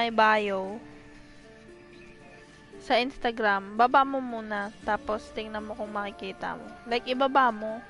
my bio sa Instagram, baba mo muna, tapos tingnan mo kung makikita mo. Like, ibaba mo.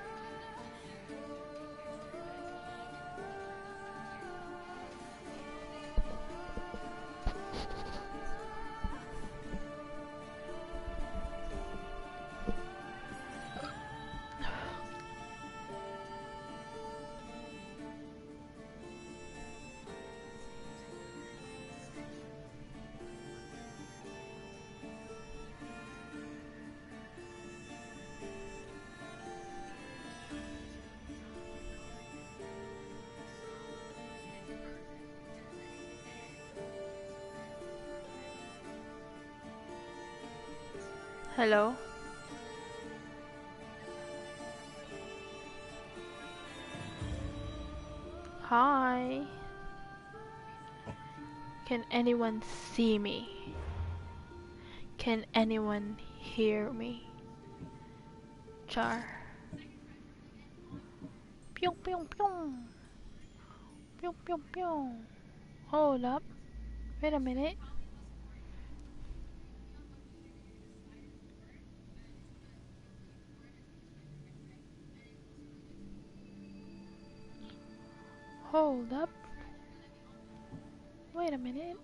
Hello? Hi. Can anyone see me? Can anyone hear me? Char. Pyong pyong pyong. Pyong pyong pyong. Hold up. Wait a minute. Hold up. Wait a minute.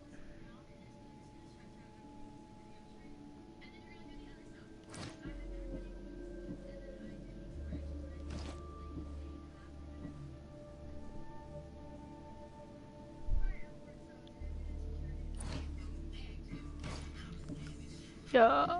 Yeah.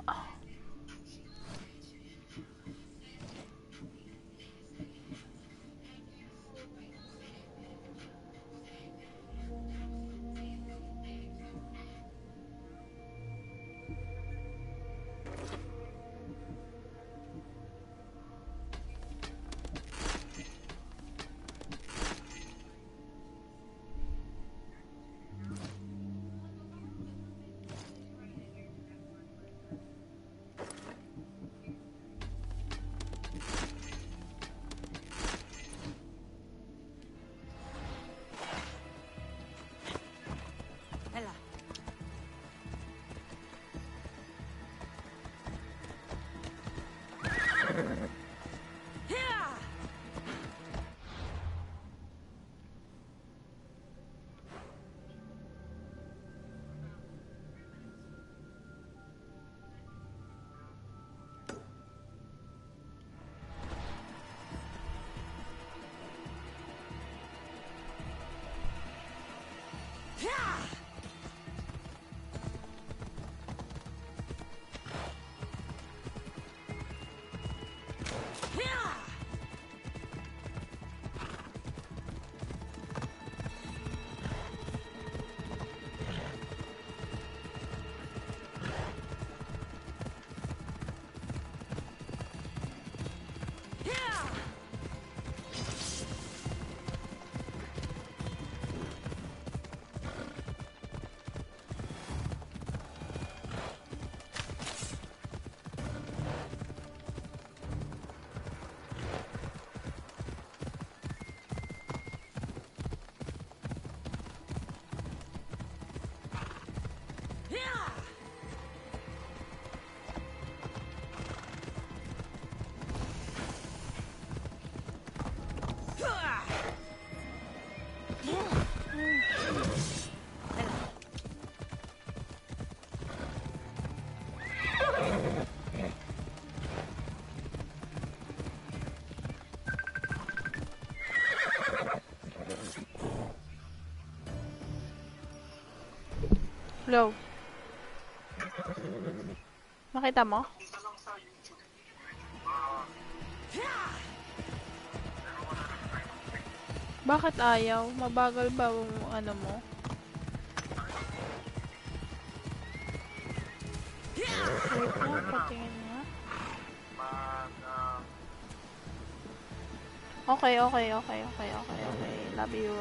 Hello. Makita mo? Bakit ayaw? Mabagal ba ang ano mo? Wait lang, patingin nga. Okay, okay, okay, okay, okay, okay. Love you.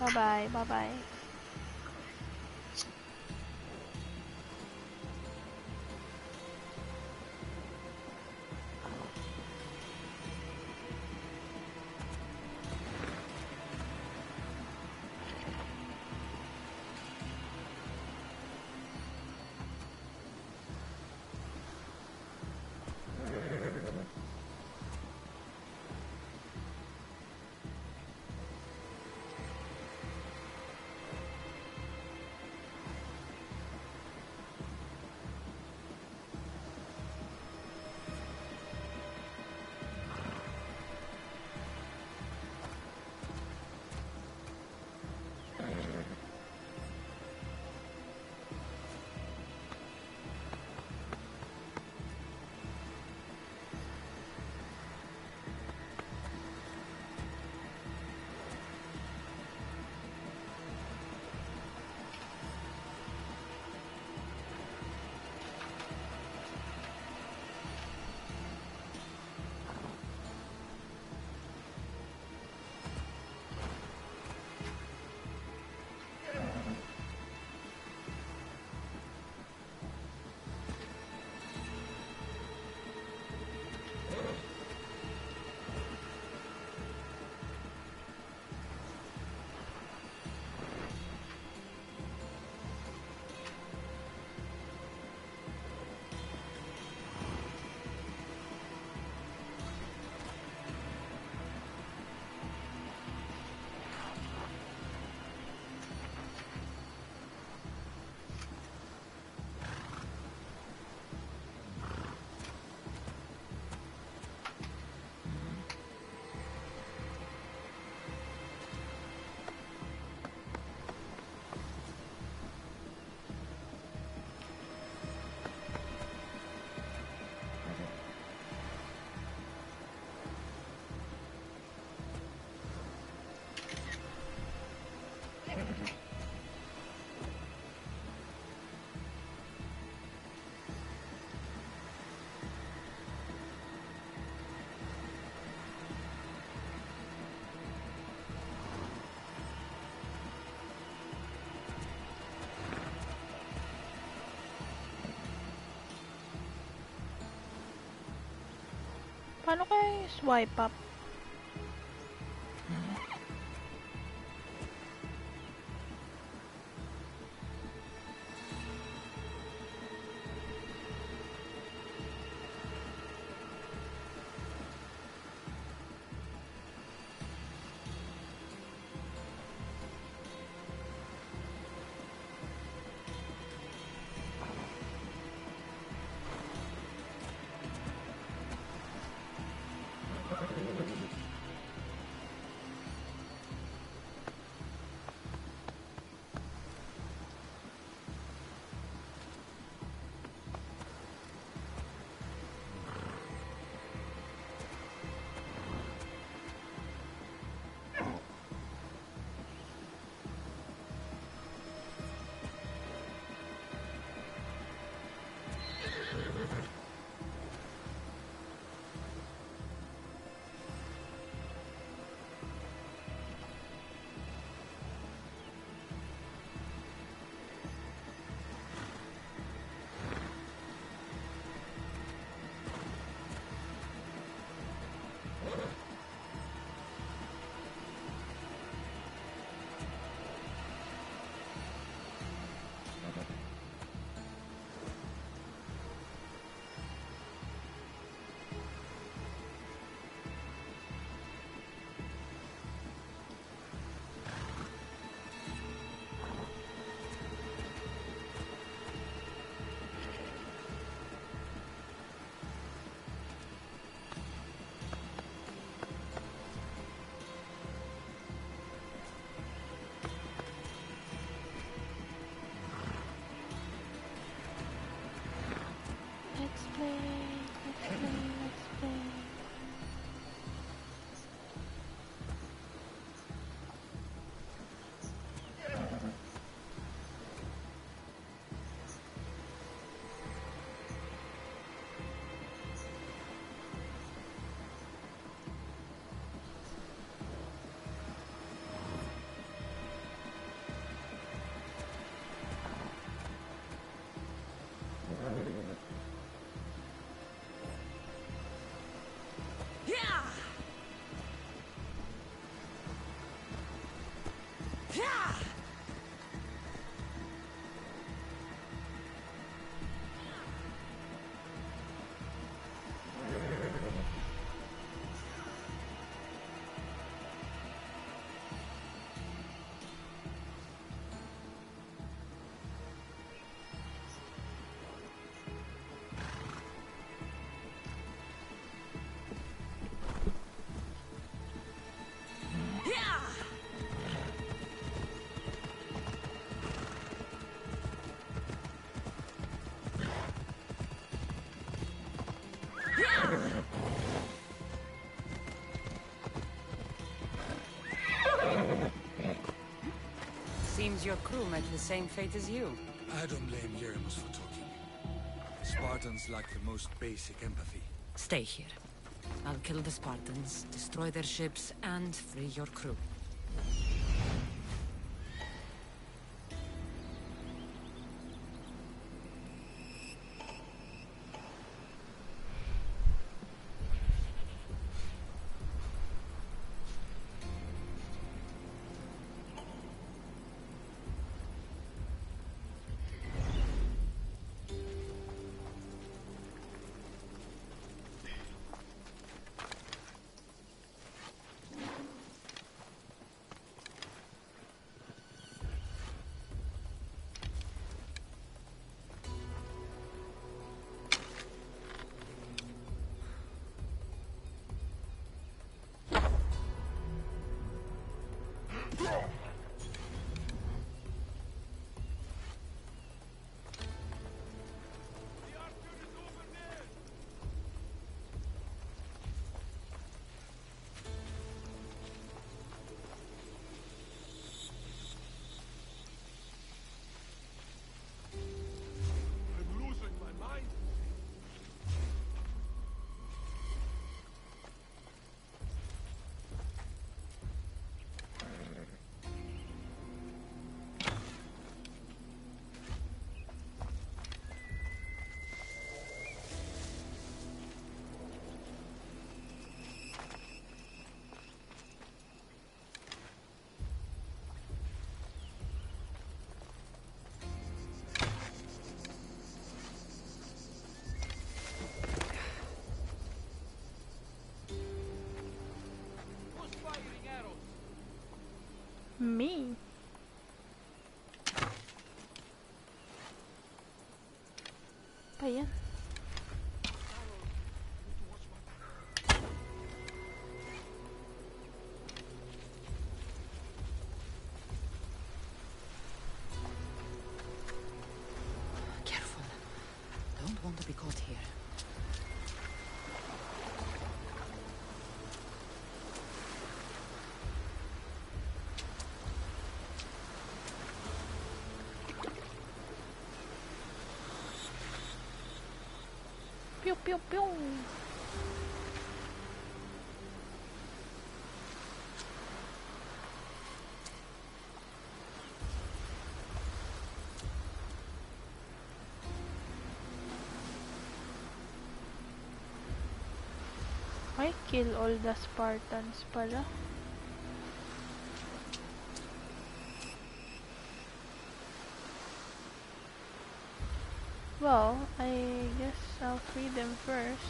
Bye-bye, bye-bye. Paano kaya swipe up? Let's play, let's play, let's play. Seems your crew met the same fate as you. I don't blame Yeremus for talking. The Spartans lack the most basic empathy. Stay here. I'll kill the Spartans, destroy their ships, and free your crew. to be caught here. Pew pew pew. I kill all the Spartans pala. Well, I guess I'll free them first.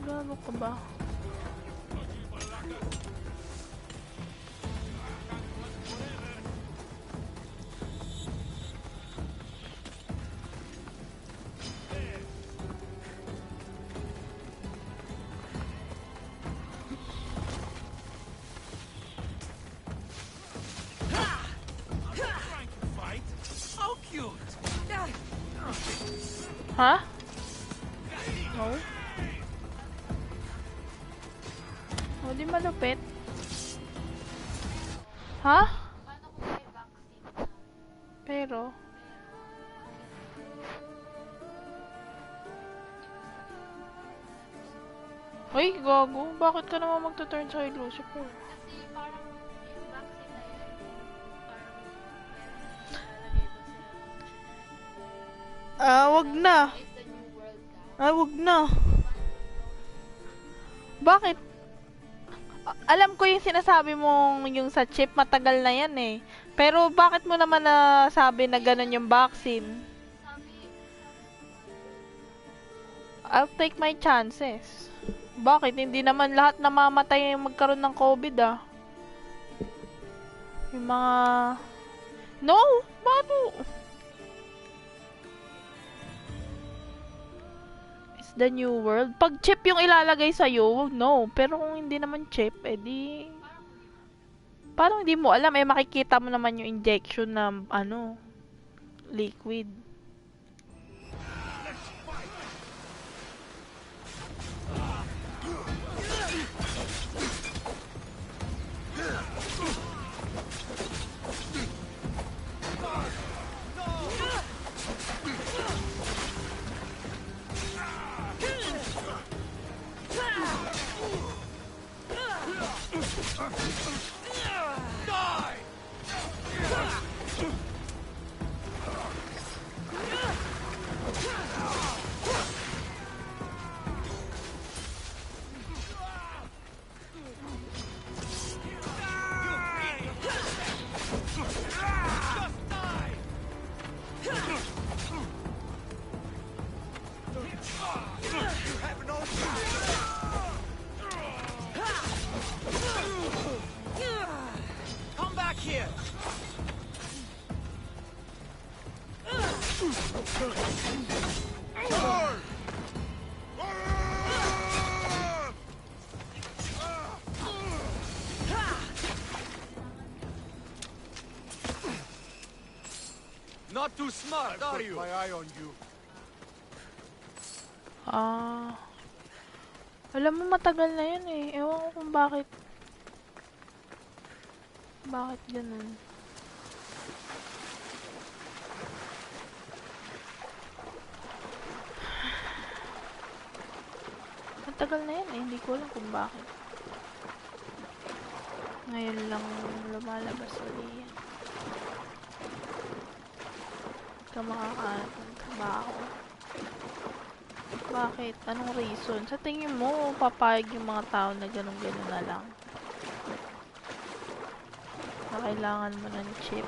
Gago ka ba? Ha? No? O, di malupit. Ha? Pero ay, gago. Bakit ka naman magta-turn sa kay Lucifer? Kasi parang yung vaccine na yun, parang meron ilalagay doon sila. Wag na. It's the new world ka. Wag na. Bakit? Alam ko yung sinasabi mong yung sa chip, matagal na yan eh. Pero bakit mo naman nasabi na ganun yung vaccine? Sabi, I'll take my chances. Bakit? Hindi naman lahat namamatay yung magkaroon ng COVID ah. Yung mga... No! Paano? It's the new world. Pag chip yung ilalagay sa'yo, no. Pero kung hindi naman chip, edi... Parang hindi mo alam, eh makikita mo naman yung injection na, ano, liquid. Come back here! Not too smart, are you? My eye on you. Alam mo matagal na yun eh. Ewan ko kung bakit. Bakit ganun? Matagal na yan eh. Hindi ko alam kung bakit. Ngayon lang lumalabas ulit yan. Hindi ka makakahanap ng trabaho. Bakit? Anong reason? Sa tingin mo, papayag yung mga tao na ganun-ganun na lang? kailangan mo ng chip.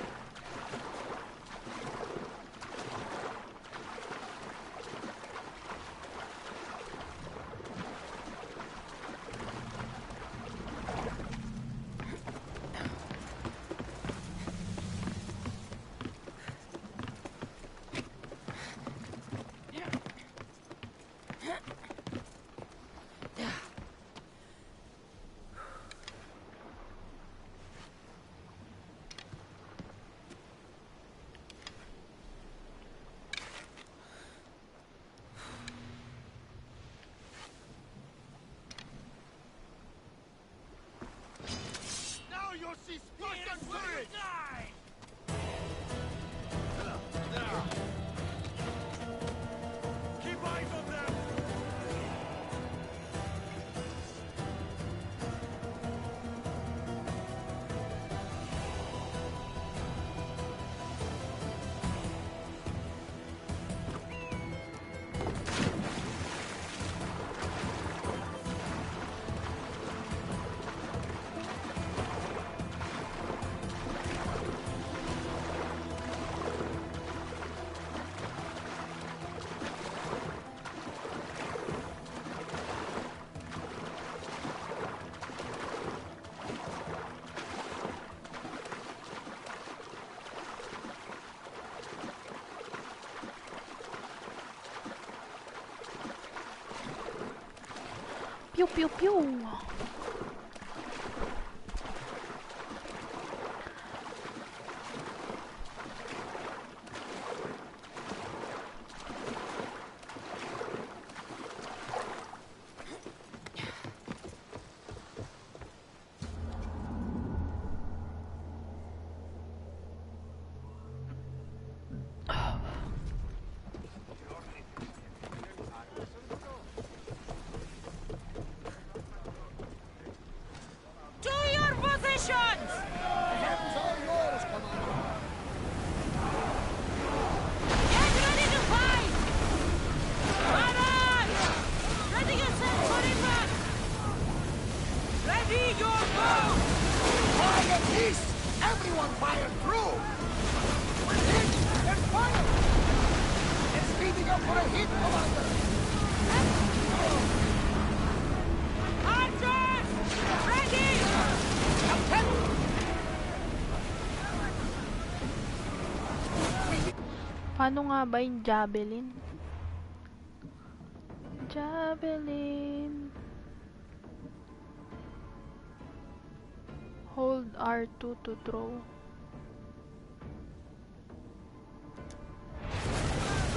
Now you'll see Spartan courage! Keep eyes on them! Pew pew pew! To your positions! The heavens are yours, Commander! Get ready to fight! Barrage! Ready yourself for impact! Ready your bow! Quiet, peace! Everyone fire through! We're hit and fire! It's speeding up for a hit, Commander! Archers! Ready! Captain! Paano nga ba yung javelin? Javelin. Hold R2 to throw.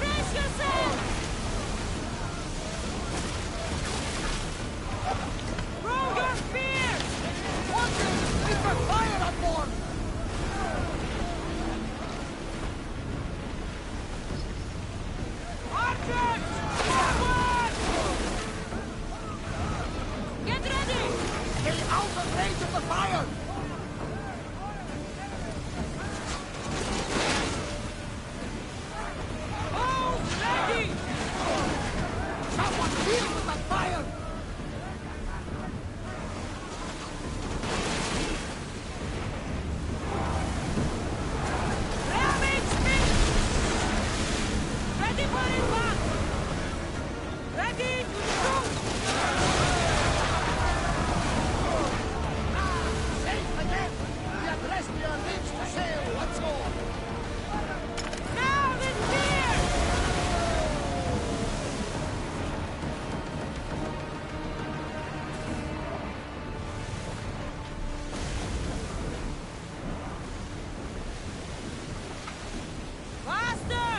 Brace yourself! Throw your spears! Watch it! We can fire on board! Archers! Forward! Get ready! Stay out of range of the fire! Bow ready! Someone deal with that fire! Ramming speed! Ready for impact! Ready to shoot! Safe again! We have rested your limbs to sail once more! Now with fear! Faster!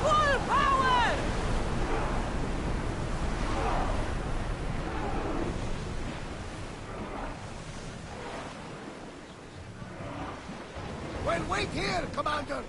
Full power! Well, wait here, Commander!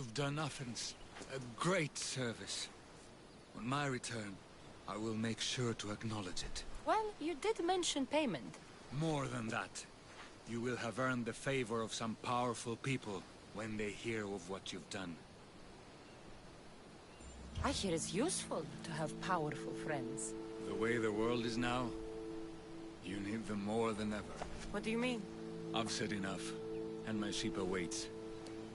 You've done Athens a great service. On my return, I will make sure to acknowledge it. Well, you did mention payment. More than that, you will have earned the favor of some powerful people when they hear of what you've done. I hear it's useful to have powerful friends. The way the world is now, you need them more than ever. What do you mean? I've said enough, and my ship awaits.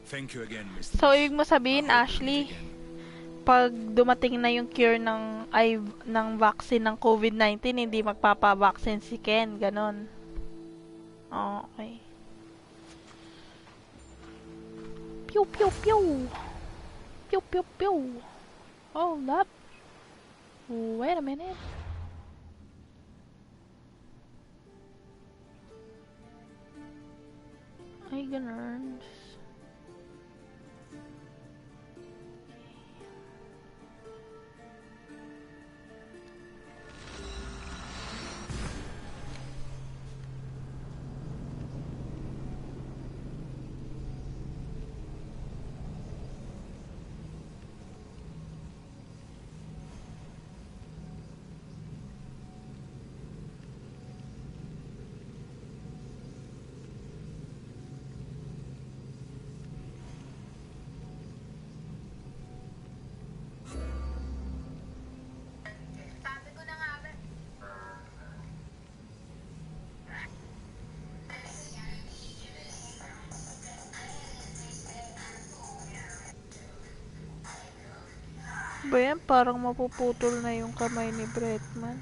Thank you again, Mr. So, ibig mo sabihin, I hope we meet Ashley, again. pag dumating na yung cure ng vaccine ng COVID-19, hindi magpapa-vaccine si Ken, ganon. Oh, okay. Pew, pew, pew! Pew, pew, pew! Hold up. Wait a minute. Ay, ganun. Sabi ko na nga ba? Ba yan? Parang mapuputol na yung kamay ni Bretman.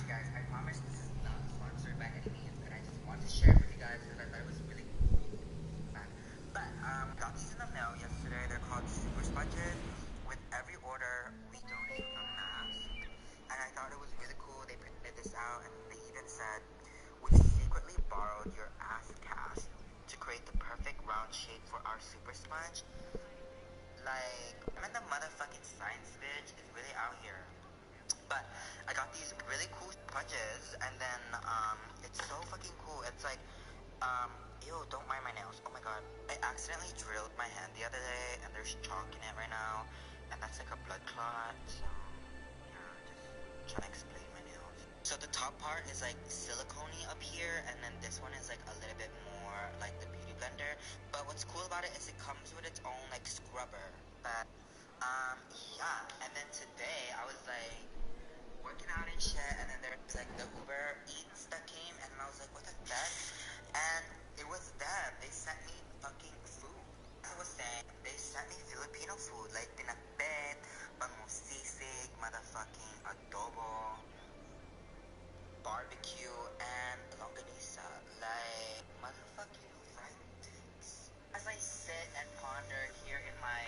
Guys, I promise this is not sponsored by any means, and I just want to share it with you guys because I thought it was really fun. But got these in the mail yesterday. They're called Super Sponges. With every order, we donate a mask, and I thought it was really cool. They printed this out, and they even said we secretly borrowed your ass cast to create the perfect round shape for our super sponge. Like, I'm in the motherfucking science, bitch. It's really out here. But I got these really cool sponges, and then it's so fucking cool. It's like, ew, don't mind my nails. Oh my god, I accidentally drilled my hand the other day, and there's chalk in it right now, and that's like a blood clot. So yeah, just trying to explain my nails. So the top part is like silicone-y up here, and then this one is like a little bit more like the beauty blender. But what's cool about it is it comes with its own like scrubber. But yeah, and then today I was like working out and shit, and then there's like the Uber Eats that came, and I was like, what the fuck? And it was them. They sent me fucking food. I was saying, they sent me Filipino food, like pinakbet, pangusisig, motherfucking adobo, barbecue, and longanisa. Like, motherfucking right dicks. As I sit and ponder here in my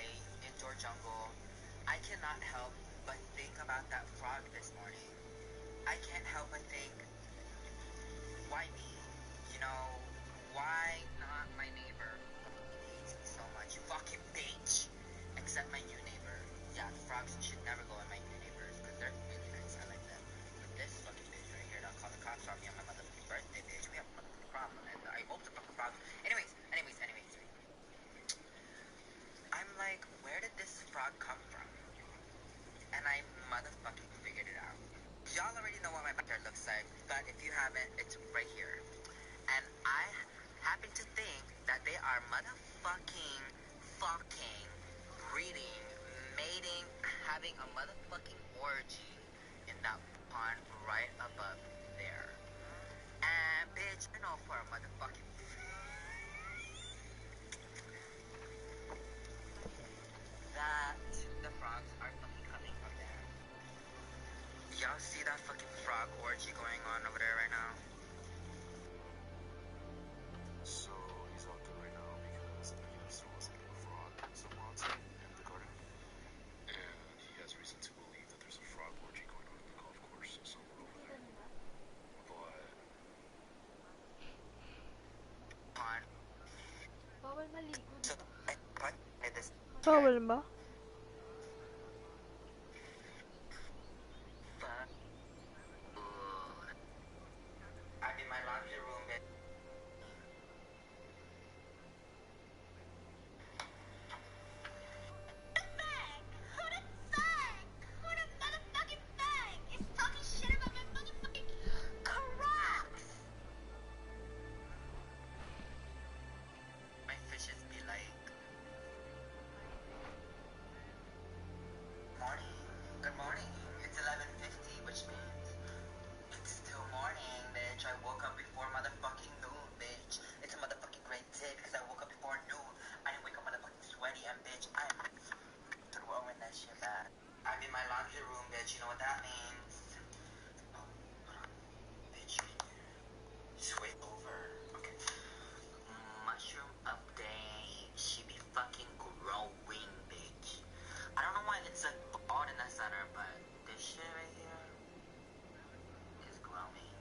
indoor jungle, I cannot help but think about that frog this morning. I can't help but think, why me? You know, why not my neighbor? He hates me so much. You fucking bitch! Except my new neighbor. Yeah, the frogs should never go in my new neighbors, because they're really nice. I like them. But this fucking bitch right here, that'll call the cops on me on my motherfucking birthday, bitch. We have a motherfucking problem, and I hope the fucking frogs... Anyways. I'm like, where did this frog come from? And I motherfucking figured it out. Y'all already know what my backyard looks like, but if you haven't, it's right here. And I happen to think that they are motherfucking fucking breeding, mating, having a motherfucking orgy in that pond right above there. And bitch, I know for a motherfucking that the frogs are fucking coming from there. Y'all see that fucking frog orgy going on over there right now? So he's out there right now because I guess there was like a frog somewhere outside in the garden. And he has reason to believe that there's a frog orgy going on in the golf course somewhere over there. But Pond. Bawal maligo, So, diba? this Bawal ba? I'm in my laundry room, bitch. my laundry room, bitch. You know what that means? Bitch, switch over. Okay. Mushroom update. She be fucking growing, bitch. I don't know why it's like bald in the center, but this shit right here is growing.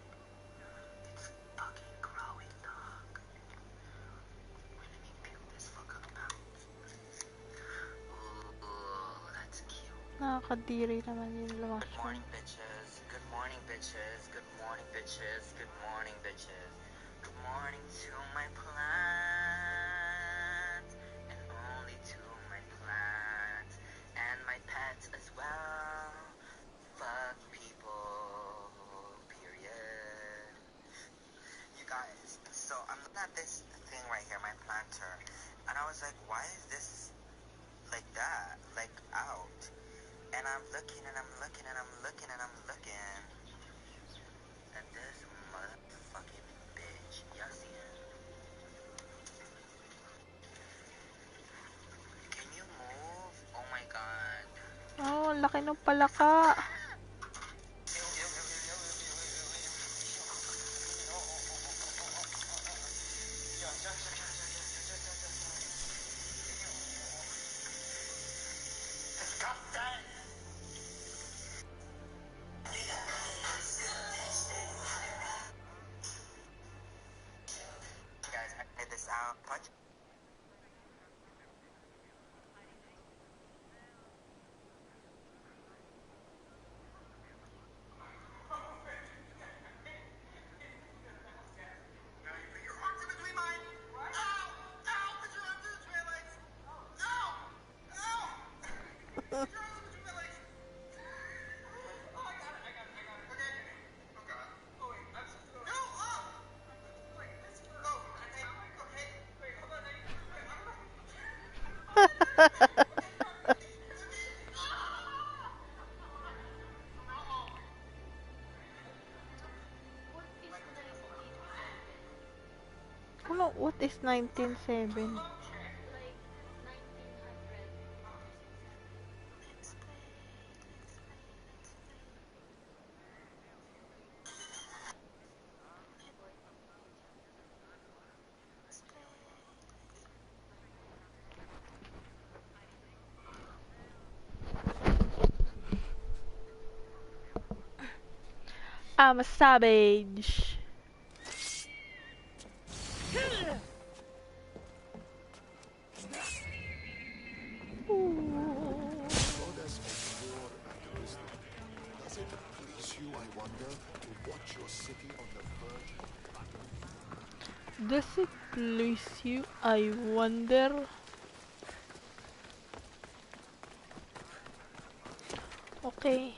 It's fucking growing, dog. Wait, let me peel this fucker out. Ooh, that's cute. Nakakadiri naman yung Good lumakas. morning, bitches. Good morning, bitches. Good morning, bitches. Good morning, bitches. Good morning to my plants, and only to my plants, and my pets as well. Fuck people. Period. You guys, so I'm looking at this thing right here, my planter, and I was like, why is this like that? Like out? And I'm looking and I'm looking and I'm looking and I'm looking. And this motherfucking bitch, y'all see it? Can you move? Oh my god. Oh, ang laki ng palaka. Guys, I figured this out. Punch. Now you put your arms in between mine. Ow! Ow! Put your arms in between my legs. Ow! Ow! Put your arms in between my legs. Oh, I got it. I got it. I got it. Okay. Oh god. Oh wait. I'm supposed to go. No! Oh! Wait. This is oh. Okay. Okay. Wait. Hold on. Wait. I'm gonna. Ano, what is 1907? Like 1900. I'm a savage. Goddess of war and wisdom, does it please you, I wonder, to watch your city on the verge of battle? Does it please you? I wonder. Okay.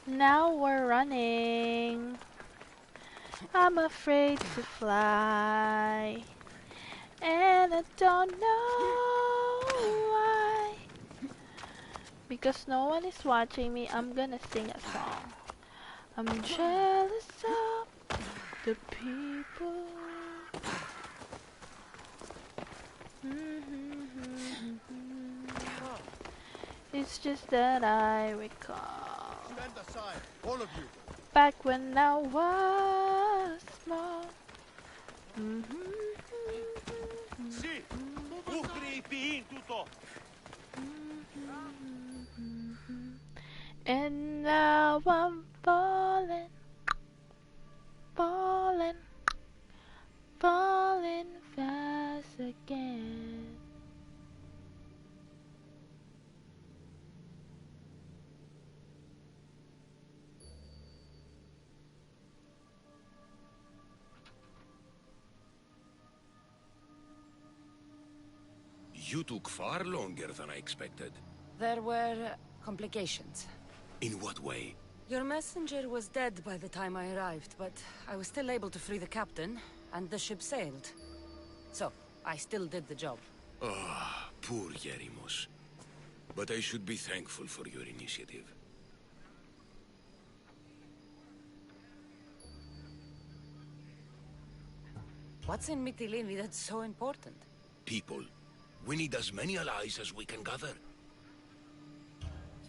Now we're running. I'm afraid to fly. And I don't know why. Because no one is watching me, I'm gonna sing a song. I'm jealous of the people. It's just that I recall Stand aside, all of you. back when I was small. Sì, ugripin tutto. And now I'm falling, falling, falling fast again. You took far longer than I expected. There were complications. In what way? Your messenger was dead by the time I arrived, but I was still able to free the captain, and the ship sailed. So, I still did the job. Ah, poor Yerimos. But I should be thankful for your initiative. What's in Mytilene that's so important? People, we need as many allies as we can gather.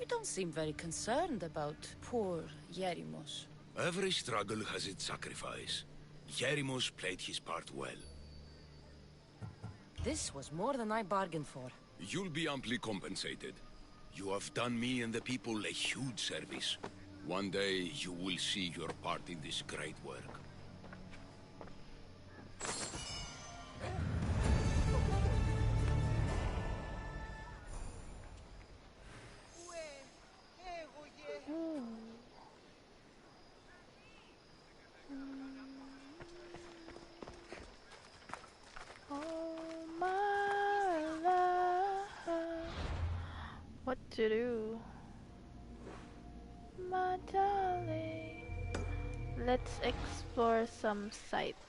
You don't seem very concerned about poor Yerimos. Every struggle has its sacrifice. Jerimos played his part well. This was more than I bargained for. You'll be amply compensated. You have done me and the people a huge service. One day, you will see your part in this great work. Oh my love, what to do, my darling? Let's explore some sites.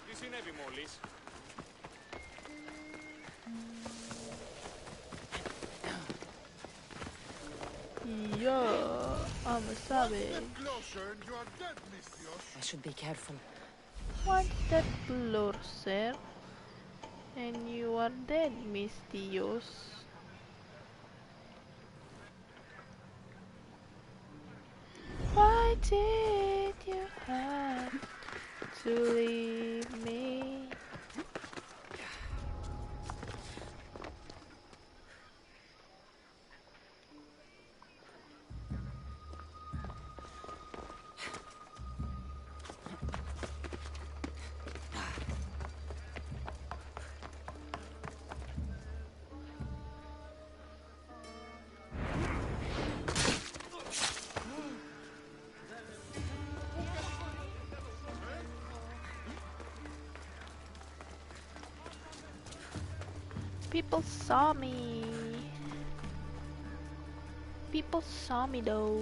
Τι συνέβη μόλις? Yo, I'm a savage. Closer and you are dead, Mistios. I should be careful. One step closer, and you are dead, Mistios. Why did you have to leave me? People saw me. People saw me though.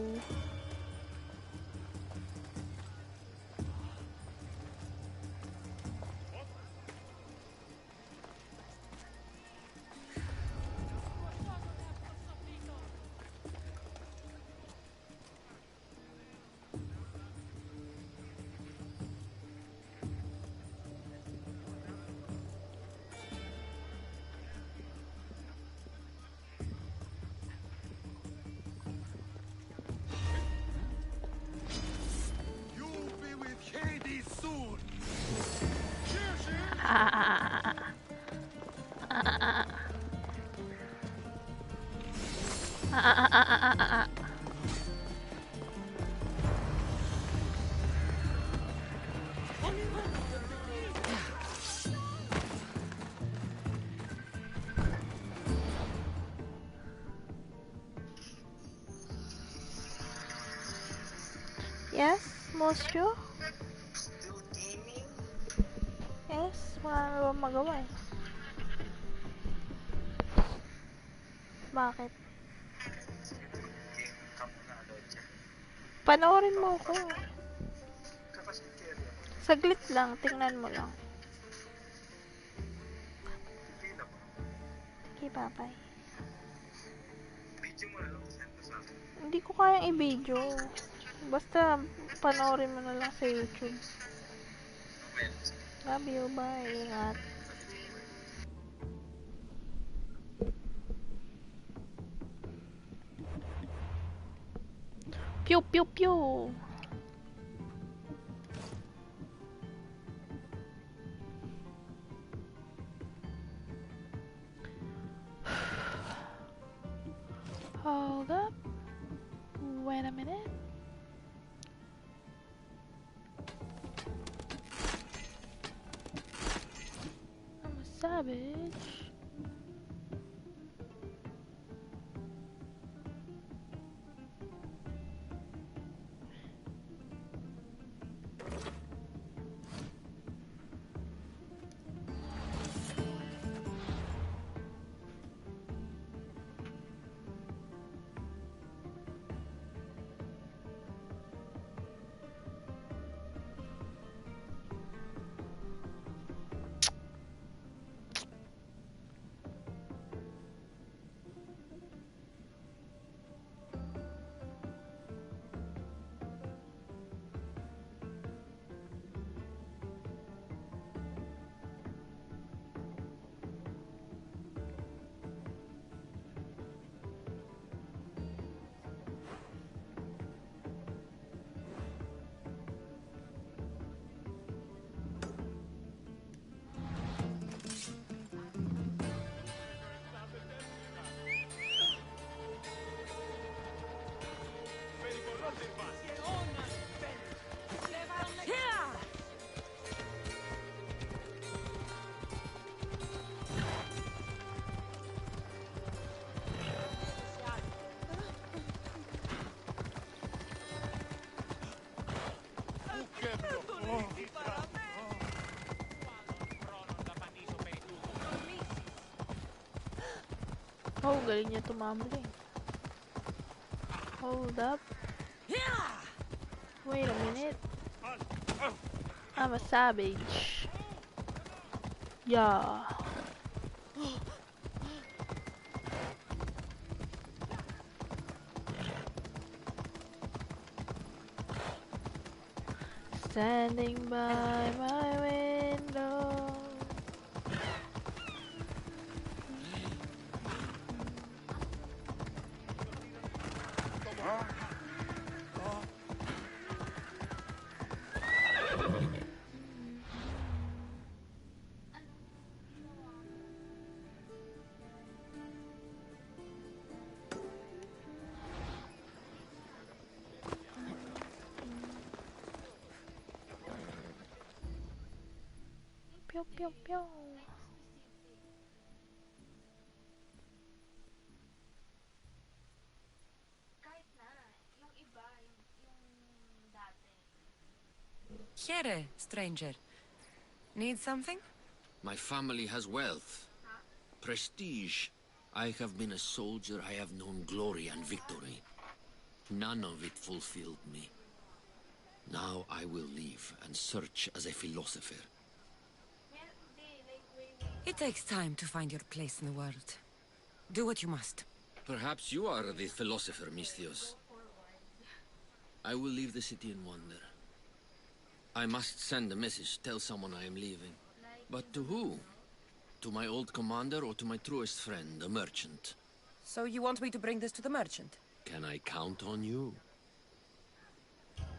You'll be with Hades soon. Yes, monsieur? Yes, wala na magawa eh. Bakit? Panoorin mo ko. Saglit lang, tingnan mo lang. Okay, bye-bye. Hindi ko kayang i-video. Basta panoorin mo na lang sa YouTube. Love you, bye. Ingat. Pew, pew, pew. Hold up. Wait a minute. I'm a savage. Oh, galing niya tumambling. Hold up. Wait a minute. I'm a savage. Yeah. Standing by my window. Pew pew pew. Kahit na, yung iba, yung dati. Here, stranger. Need something? My family has wealth, prestige. I have been a soldier, I have known glory and victory. None of it fulfilled me. Now I will leave and search as a philosopher. It takes time to find your place in the world. Do what you must. Perhaps you are the philosopher, Mistios. I will leave the city and wander. I must send a message, tell someone I am leaving. But to who? To my old commander or to my truest friend, the merchant? So you want me to bring this to the merchant? Can I count on you?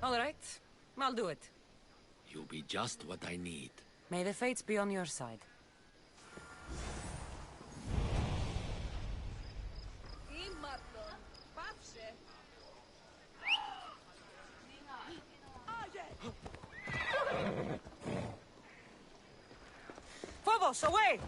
All right. I'll do it. You'll be just what I need. May the fates be on your side. Phobos, away!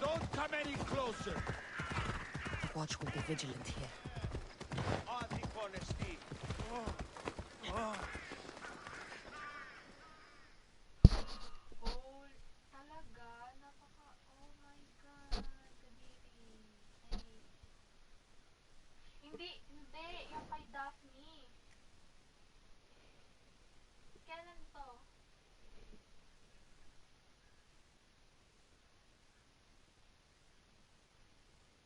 Don't come any closer. Watch will be vigilant here. Oh, talaga? Oh my God. Kadiri. Hindi. Yung kay Daphne. Kailan to?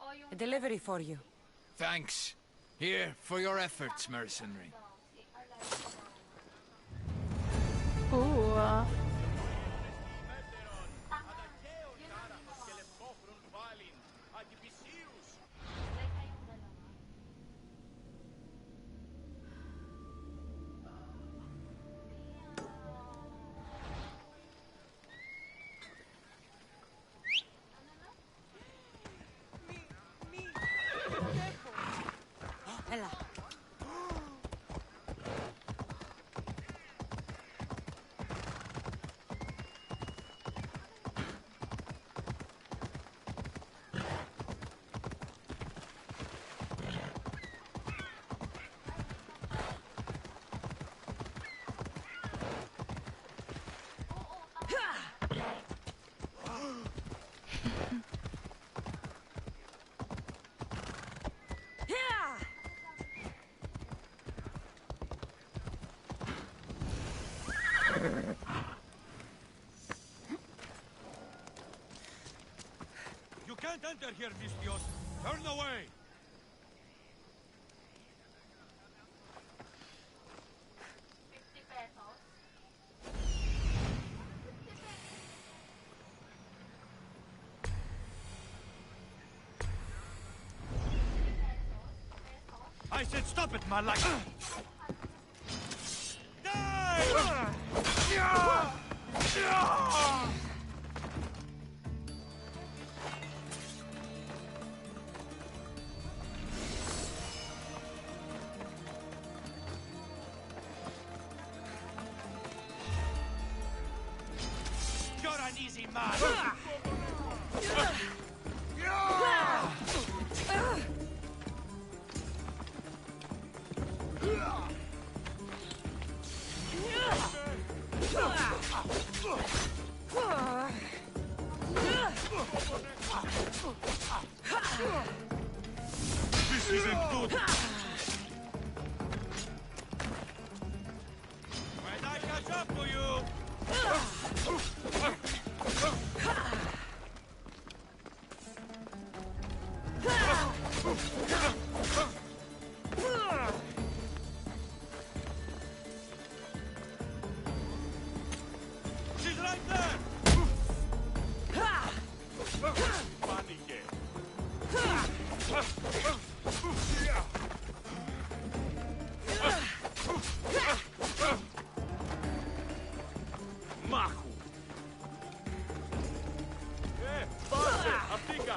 O yung... A delivery for you. Thanks. Here, for your efforts, mercenary. Ooh. Ella. You can't enter here, Mistios. Turn away! I said stop it, Malak! Die! You're an easy man! for you! She's right there! Panique! Machu! Bate! Aplica!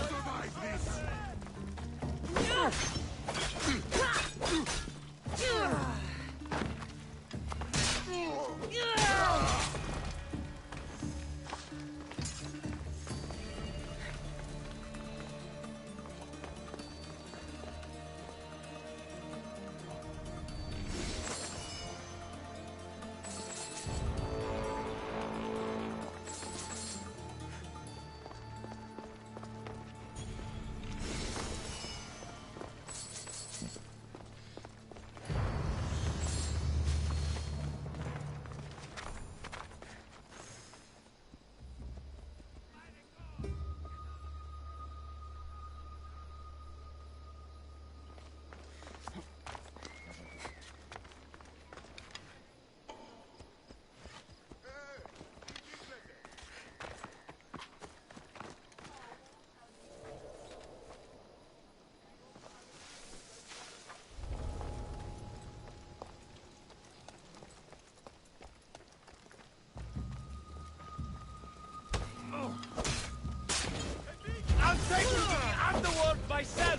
Survive this! myself!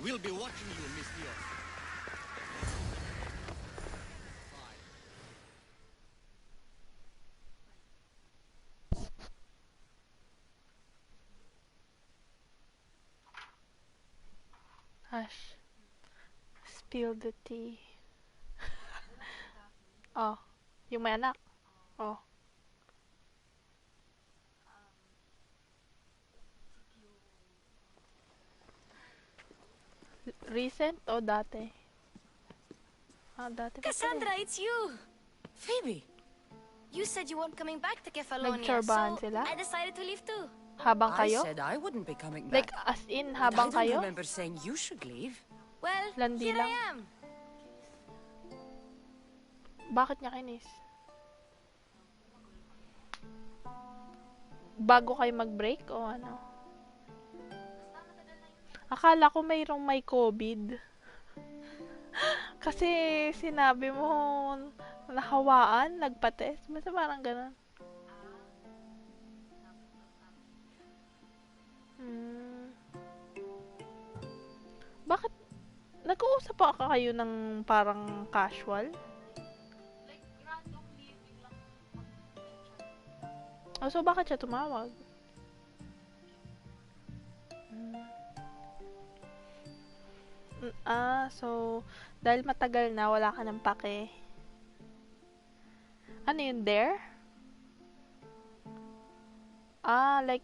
We'll be watching you, Miss Diaz. Hush. Spill the tea. Oh, yung may anak. Oh. Recent o dati? Ah, dati pa pala Cassandra, eh. it's you! Phoebe! You said you weren't coming back to Kefalonia, Nagtsorbahan so sila? I decided to leave too. Habang I kayo? said I wouldn't be coming Like, back. as in, But habang I don't kayo? remember saying you should leave. Well, Landi here lang. I am. Bakit niya kinis? Bago kayo mag-break o ano? Akala ko mayroong may COVID. Kasi sinabi mo nahawaan, nagpa-test. Basta parang ganun. Hmm. Bakit nag-uusap pa kayo ng parang casual? Like, randomly, biglang Oh, so bakit siya tumawag? So dahil matagal na wala ka ng pake. Ano yun there? Like,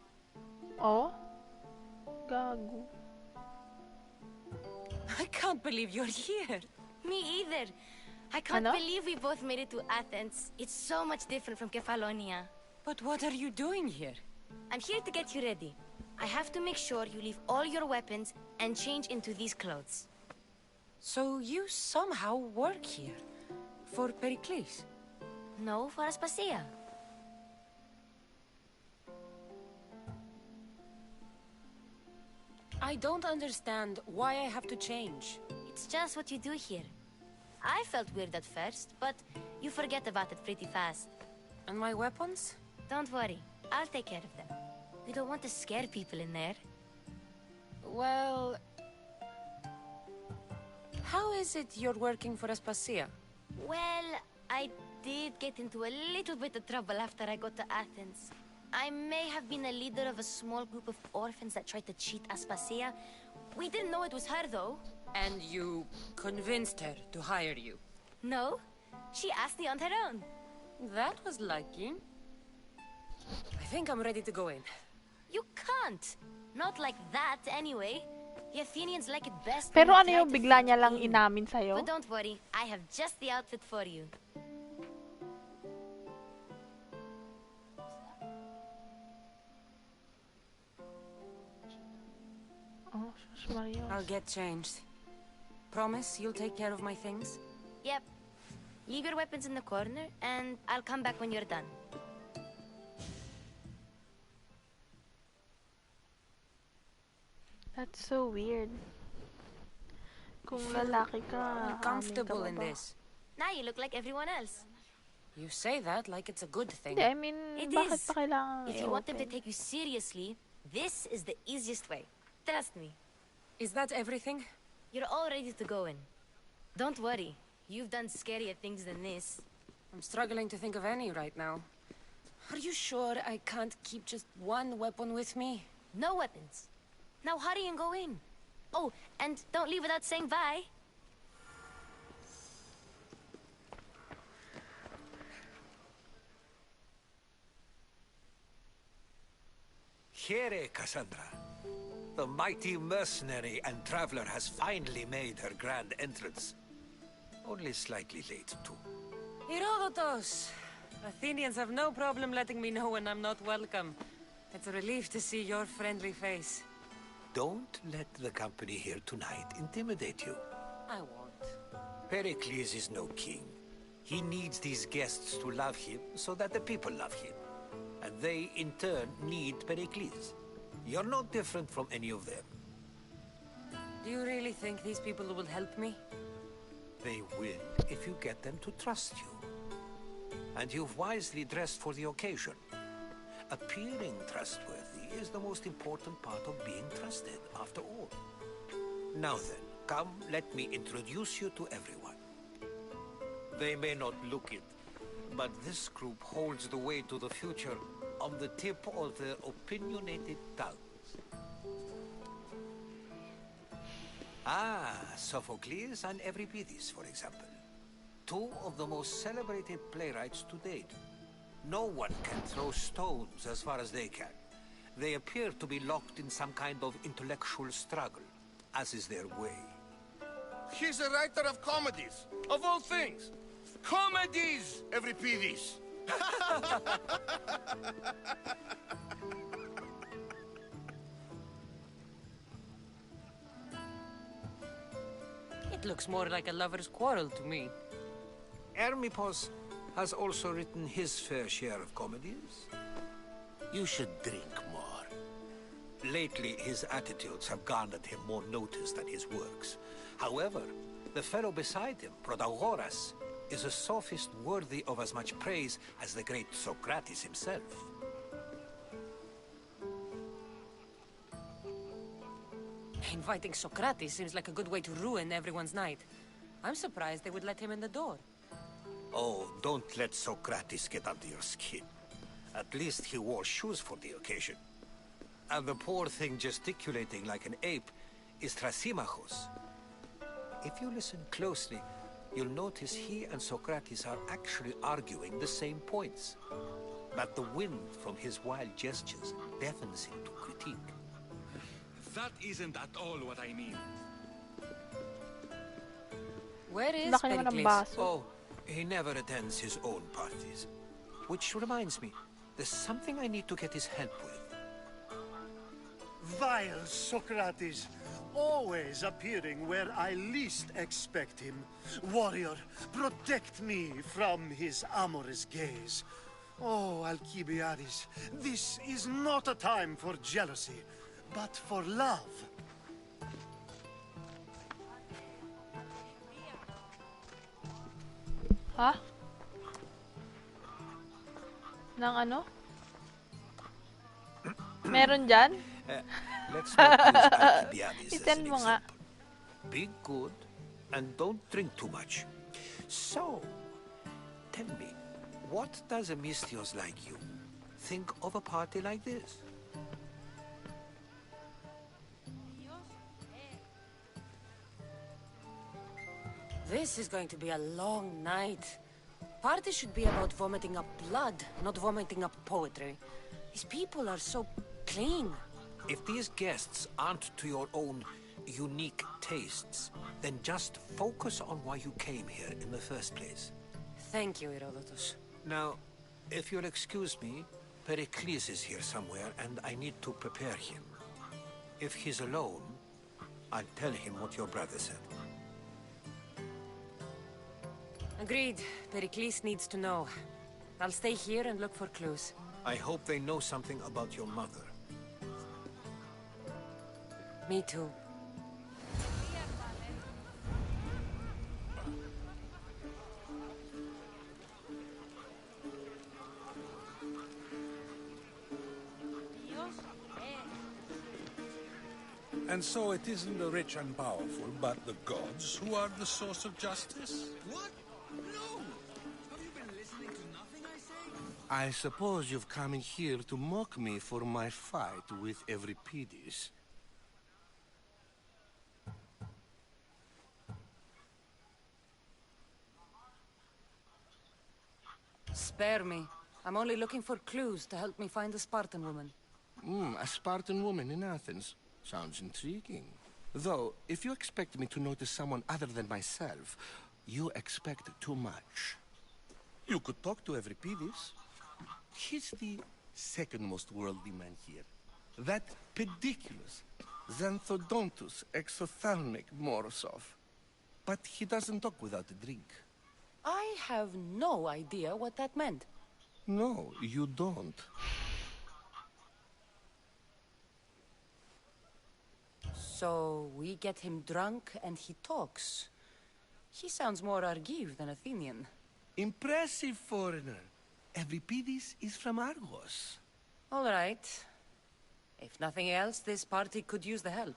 oh? Gago. I can't believe you're here. Me either. I can't Ano? believe we both made it to Athens. It's so much different from Kefalonia. But what are you doing here? I'm here to get you ready. I have to make sure you leave all your weapons and change into these clothes. So you somehow work here? For Pericles? No, for Aspasia. I don't understand why I have to change. It's just what you do here. I felt weird at first, but you forget about it pretty fast. And my weapons? Don't worry, I'll take care of them. We don't want to scare people in there. Well... How is it you're working for Aspasia? Well, I did get into a little bit of trouble after I got to Athens. I may have been a leader of a small group of orphans that tried to cheat Aspasia. We didn't know it was her, though. And you convinced her to hire you? No, she asked me on her own. That was lucky. I think I'm ready to go in. You can't. Not like that, anyway. The Athenians like it best Pero when ano we try yung to bigla fit niya lang in. inamin sa'yo? But don't worry, I have just the outfit for you. Oh, sus Marios. I'll get changed. Promise you'll take care of my things? Yep. Leave your weapons in the corner, and I'll come back when you're done. That's so weird. Kung lalaki ka, I'm amin comfortable ka in ba? this. Now you look like everyone else. You say that like it's a good thing. Hindi, I mean, It bakit is. pa kailangan If you want them to i-open? take you seriously, this is the easiest way. Trust me. Is that everything? You're all ready to go in. Don't worry. You've done scarier things than this. I'm struggling to think of any right now. Are you sure I can't keep just one weapon with me? No weapons. Now hurry and go in. Oh, and don't leave without saying bye. Here, Cassandra. The mighty mercenary and traveler has finally made her grand entrance. Only slightly late, too. Herodotus! Athenians have no problem letting me know when I'm not welcome. It's a relief to see your friendly face. Don't let the company here tonight intimidate you. I won't. Pericles is no king. He needs these guests to love him so that the people love him. And they, in turn, need Pericles. You're no different from any of them. Do you really think these people will help me? They will if you get them to trust you. And you've wisely dressed for the occasion. Appearing trustworthy is the most important part of being trusted, after all. Now then, come, let me introduce you to everyone. They may not look it, but this group holds the way to the future on the tip of their opinionated tongues. Ah, Sophocles and Euripides, for example. Two of the most celebrated playwrights to date. No one can throw stones as far as they can. They appear to be locked in some kind of intellectual struggle, as is their way. He's a writer of comedies, of all things. Comedies, Euripides. It looks more like a lover's quarrel to me. Hermippos has also written his fair share of comedies. You should drink more. Lately, his attitudes have garnered him more notice than his works. However, the fellow beside him, Protagoras, is a sophist worthy of as much praise as the great Socrates himself. Inviting Socrates seems like a good way to ruin everyone's night. I'm surprised they would let him in the door. Oh, don't let Socrates get under your skin. At least he wore shoes for the occasion. And the poor thing gesticulating like an ape is Thrasymachos. If you listen closely, you'll notice he and Socrates are actually arguing the same points. But the wind from his wild gestures deafens him to critique. That isn't at all what I mean. Where is Laki naman ng Pericles? baso. Oh, he never attends his own parties. Which reminds me, there's something I need to get his help with. Vile Socrates, always appearing where I least expect him. Warrior, protect me from his amorous gaze. Oh, Alcibiades, this is not a time for jealousy, but for love. Ha? Nang ano? Meron dyan? Let's not use Alcibiades as Itan an mo nga. example. Be good and don't drink too much. So, tell me, what does a Misthios like you think of a party like this? This is going to be a long night. Party should be about vomiting up blood, not vomiting up poetry. These people are so clean. If these guests aren't to your own unique tastes, then just focus on why you came here in the first place. Thank you, Herodotus. Now, if you'll excuse me, Pericles is here somewhere, and I need to prepare him. If he's alone, I'll tell him what your brother said. Agreed. Pericles needs to know. I'll stay here and look for clues. I hope they know something about your mother. Me too. And so it isn't the rich and powerful, but the gods who are the source of justice? What? No! Have you been listening to nothing I say? I suppose you've come in here to mock me for my fight with Euripides. Spare me. I'm only looking for clues to help me find the Spartan woman. A Spartan woman in Athens. Sounds intriguing. Though, if you expect me to notice someone other than myself, you expect too much. You could talk to Euripides. He's the second most worldly man here. That pediculous, xanthodontus, exophthalmic Morosov. But he doesn't talk without a drink. I have no idea what that meant. No, you don't. So we get him drunk and he talks. He sounds more Argive than Athenian. If nothing else, this party could use the help.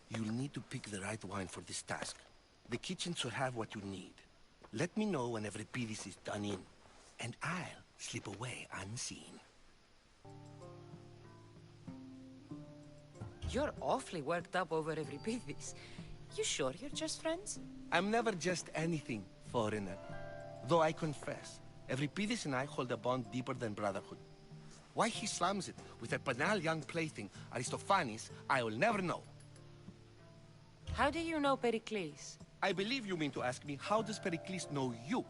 You'll need to pick the right wine for this task. The kitchen should have what you need. Let me know when every piece is done in, and I'll slip away unseen. You're awfully worked up over every piece. You sure you're just friends? I'm never just anything, foreigner. Though I confess, Euripides and I hold a bond deeper than brotherhood. Why he slams it with a banal young plaything, Aristophanes, I will never know. How do you know Pericles? I believe you mean to ask me, how does Pericles know you?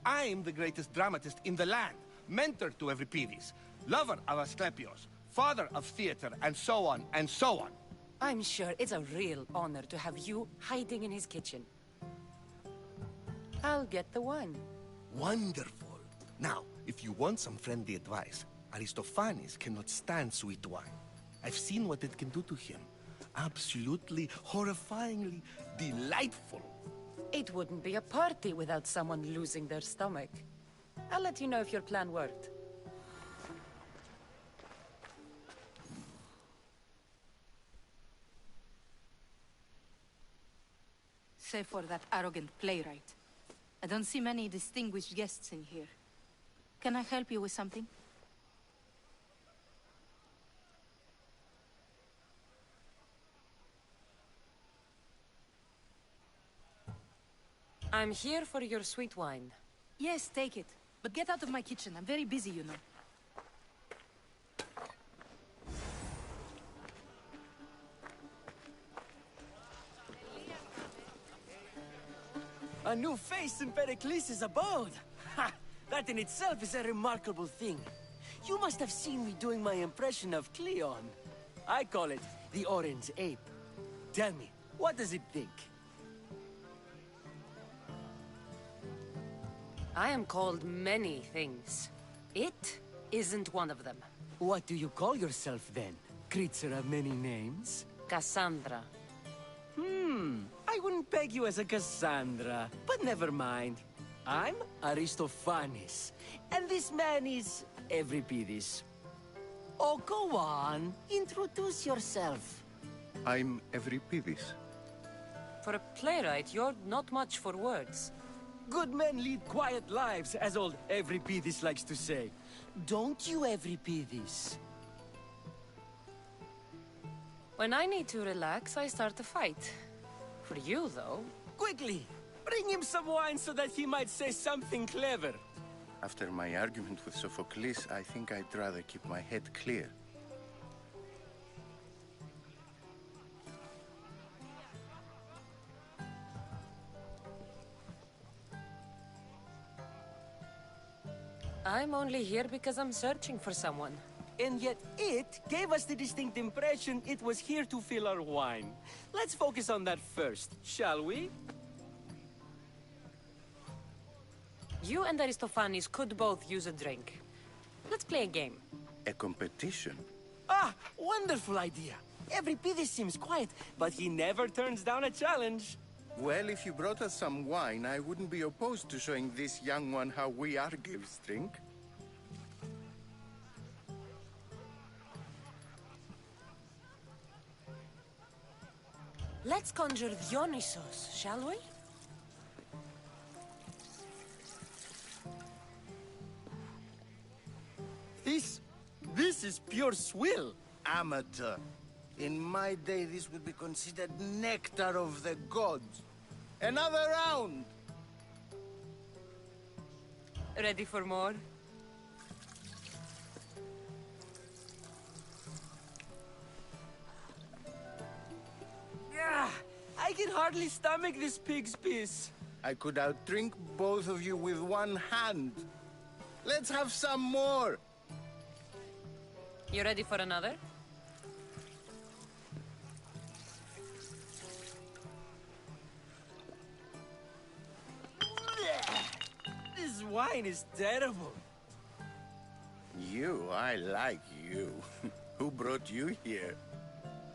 I'm the greatest dramatist in the land, mentor to Euripides, lover of Asclepios, father of theater, and so on, and so on. I'm sure it's a real honor to have you hiding in his kitchen. I'll get the wine. Wonderful. Now, if you want some friendly advice, Aristophanes cannot stand sweet wine. I've seen what it can do to him. Absolutely, horrifyingly delightful. It wouldn't be a party without someone losing their stomach. I'll let you know if your plan worked. Save for that arrogant playwright. I don't see many distinguished guests in here. Can I help you with something? I'm here for your sweet wine. Yes, take it. But get out of my kitchen. I'm very busy, you know. A new face in Pericles' abode! Ha! That in itself is a remarkable thing. You must have seen me doing my impression of Cleon. I call it the Orange Ape. Tell me, what does it think? I am called many things. It isn't one of them. What do you call yourself then? Creature of many names? Cassandra. I wouldn't peg you as a Cassandra, but never mind. I'm Aristophanes, and this man is Euripides. Oh, go on. Introduce yourself. I'm Euripides. For a playwright, you're not much for words. Good men lead quiet lives, as old Euripides likes to say. Don't you, Euripides? When I need to relax, I start a fight. For you, though... Quickly! Bring him some wine so that he might say something clever. After my argument with Sophocles, I think I'd rather keep my head clear. I'm only here because I'm searching for someone. And yet it gave us the distinct impression it was here to fill our wine. Let's focus on that first, shall we? You and Aristophanes could both use a drink. Let's play a game. A competition? Ah, wonderful idea. Euripides seems quiet, but he never turns down a challenge. Well, if you brought us some wine, I wouldn't be opposed to showing this young one how we Argives drink. Let's conjure Dionysos, shall we? This is pure swill. Amateur. In my day, this would be considered nectar of the gods. Another round! Ready for more? I can hardly stomach this pig's piss. I could outdrink both of you with one hand. Let's have some more! You ready for another? This wine is terrible. You, I like you. Who brought you here?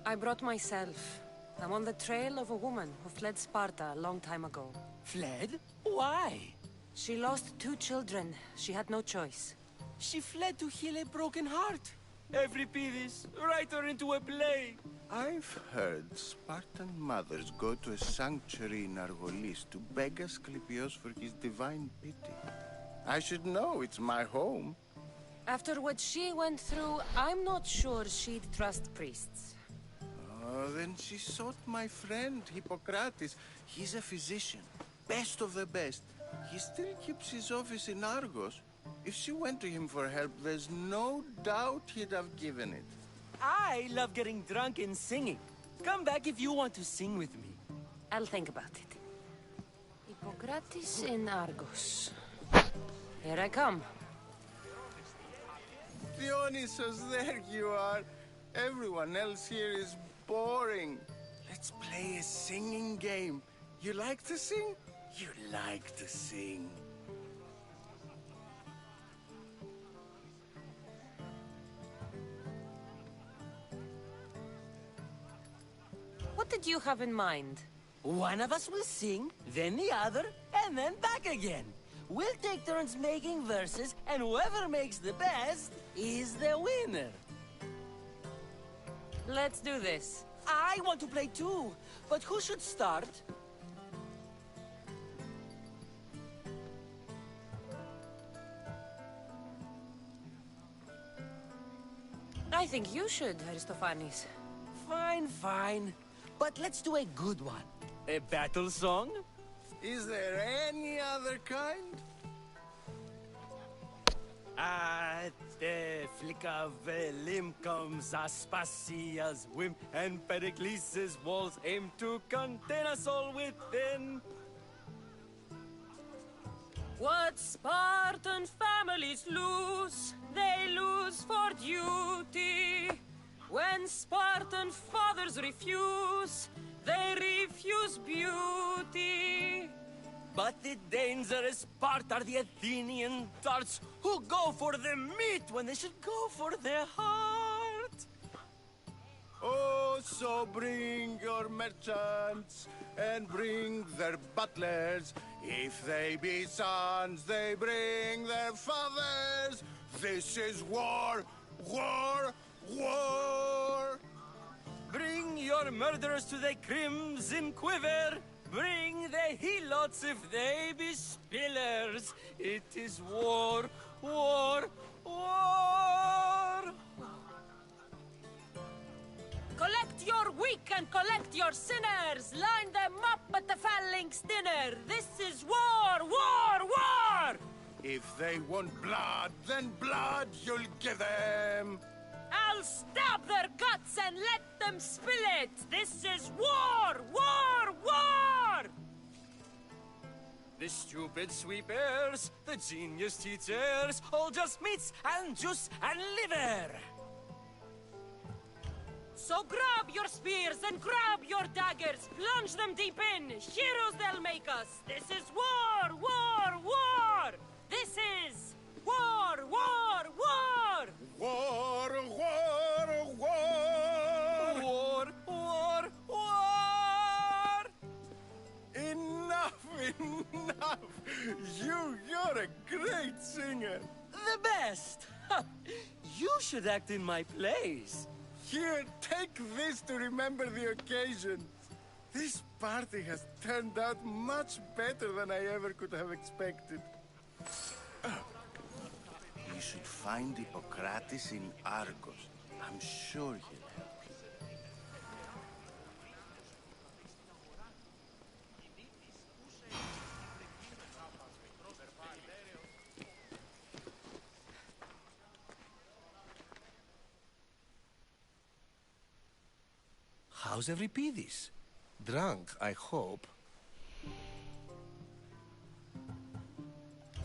I brought myself. I'm on the trail of a woman who fled Sparta a long time ago. Fled? Why? She lost 2 children. She had no choice. She fled to heal a broken heart. Euripides, write her into a play. I've heard Spartan mothers go to a sanctuary in Argolis to beg Asclepios for his divine pity. I should know, it's my home. After what she went through, I'm not sure she'd trust priests. Oh, then she sought my friend, Hippocrates. He's a physician, best of the best. He still keeps his office in Argos. If she went to him for help, there's no doubt he'd have given it. I love getting drunk and singing. Come back if you want to sing with me. I'll think about it. Hippocrates in Argos. Here I come. Dionysus, there you are. Everyone else here is boring. Let's play a singing game. You like to sing? You like to sing. What did you have in mind? One of us will sing, then the other, and then back again. We'll take turns making verses, and whoever makes the best is the winner. Let's do this. I want to play too, but who should start? I think you should, Aristophanes. Fine, fine. But let's do a good one. A battle song? Is there any other kind? At the flick of a limb comes Aspasia's whim, and Pericles' walls aim to contain us all within. What Spartan families lose, they lose for duty. When Spartan fathers refuse, they refuse beauty. But the dangerous part are the Athenian darts who go for the meat when they should go for their heart. Oh, so bring your merchants and bring their butlers. If they be sons, they bring their fathers. This is war, war, war. Bring your murderers to the crimson quiver. Bring the helots if they be spillers. It is war, war, war. Collect your weak and collect your sinners. Line them up at the phalanx dinner. This is war, war, war. If they want blood, then blood you'll give them. I'll stab their guts and let them spill it. This is war, war, war. The stupid sweepers, the genius teachers, all just meats and juice and liver. So grab your spears and grab your daggers. Plunge them deep in. Heroes they'll make us. This is war, war, war. This is war, war, war. War, war, war. War, war, war. Enough, enough. You're a great singer. The best. You should act in my plays. Here, take this to remember the occasion. This party has turned out much better than I ever could have expected. You should find Hippocrates in Argos. I'm sure he'll help you. How's Euripides? Drunk, I hope.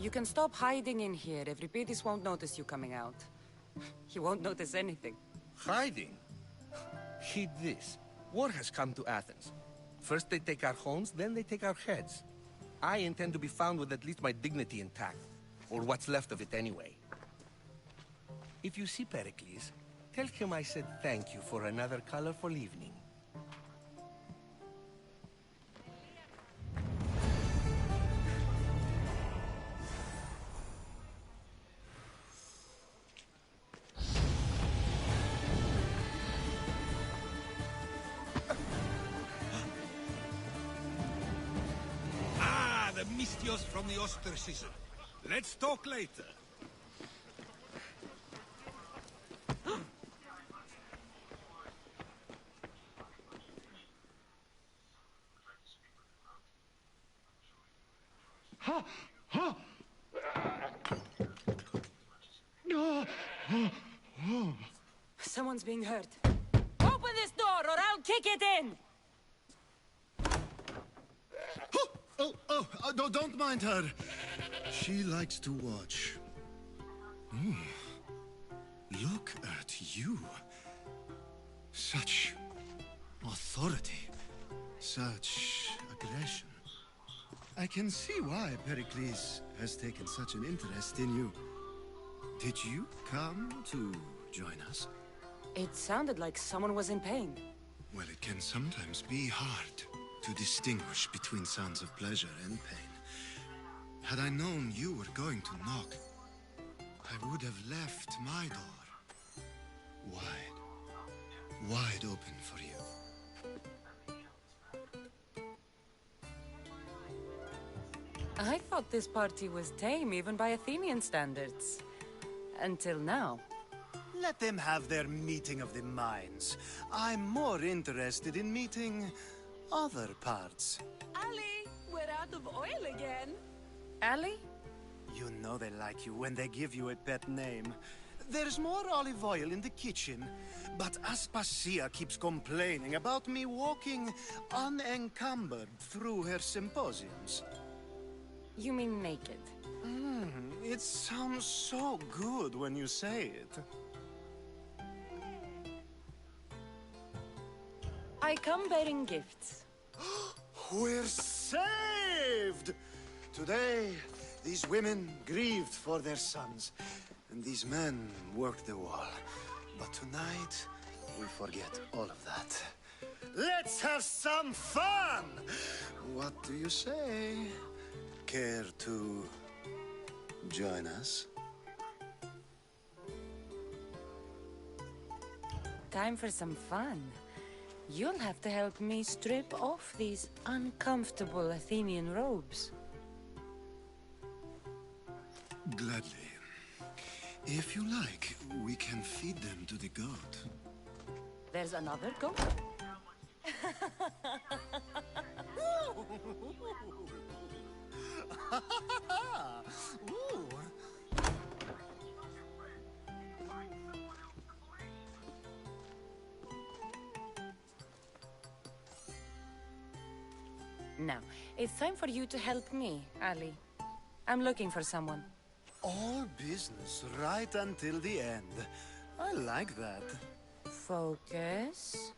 You can stop hiding in here. Euripides won't notice you coming out. He won't notice anything. Hiding? Heed this. War has come to Athens. First they take our homes, then they take our heads. I intend to be found with at least my dignity intact. Or what's left of it anyway. If you see Pericles, tell him I said thank you for another colorful evening. Mistios from the ostracism. Let's talk later. Ha! Ha! Someone's being hurt. Open this door or I'll kick it in! No, don't mind her. She likes to watch. Oh, look at you. Such authority. Such aggression. I can see why Pericles has taken such an interest in you. Did you come to join us? It sounded like someone was in pain. Well, it can sometimes be hard to distinguish between sounds of pleasure and pain. Had I known you were going to knock, I would have left my door wide open for you. I thought this party was tame even by Athenian standards. Until now. Let them have their meeting of the minds. I'm more interested in meeting other parts. Ali, we're out of oil again. Ali? You know they like you when they give you a pet name. There's more olive oil in the kitchen, but Aspasia keeps complaining about me walking unencumbered through her symposiums. You mean naked? It sounds so good when you say it. I come bearing gifts. We're saved! Today, these women grieved for their sons, and these men worked the wall. But tonight, we forget all of that. Let's have some fun! What do you say? Care to join us? Time for some fun. You'll have to help me strip off these uncomfortable Athenian robes. Gladly. If you like, we can feed them to the goat. There's another goat? Ooh. Now, it's time for you to help me, Ali. I'm looking for someone. All business right until the end. I like that. Focus.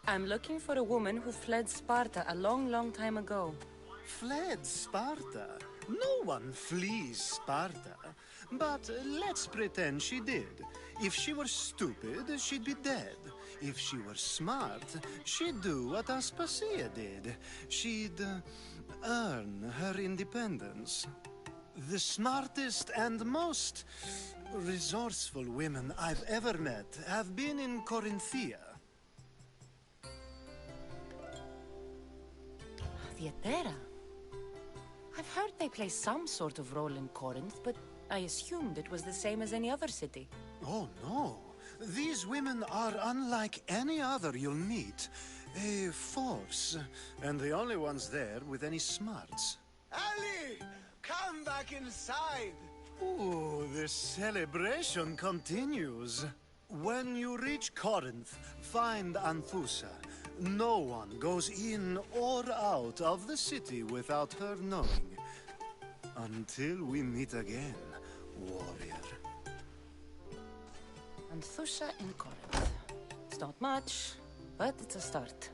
I'm looking for a woman who fled Sparta a long, long time ago. Fled Sparta? No one flees Sparta. But let's pretend she did. If she were stupid, she'd be dead. If she were smart, she'd do what Aspasia did. She'd earn her independence. The smartest and most resourceful women I've ever met have been in Corinthia. Theatera. I've heard they play some sort of role in Corinth, but I assumed it was the same as any other city. Oh, no. These women are unlike any other you'll meet. A force, and the only ones there with any smarts. Ali! Come back inside! Ooh, the celebration continues. When you reach Corinth, find Anthusa. No one goes in or out of the city without her knowing. Until we meet again, warrior. Anthusa in Corinth. It's not much, but it's a start.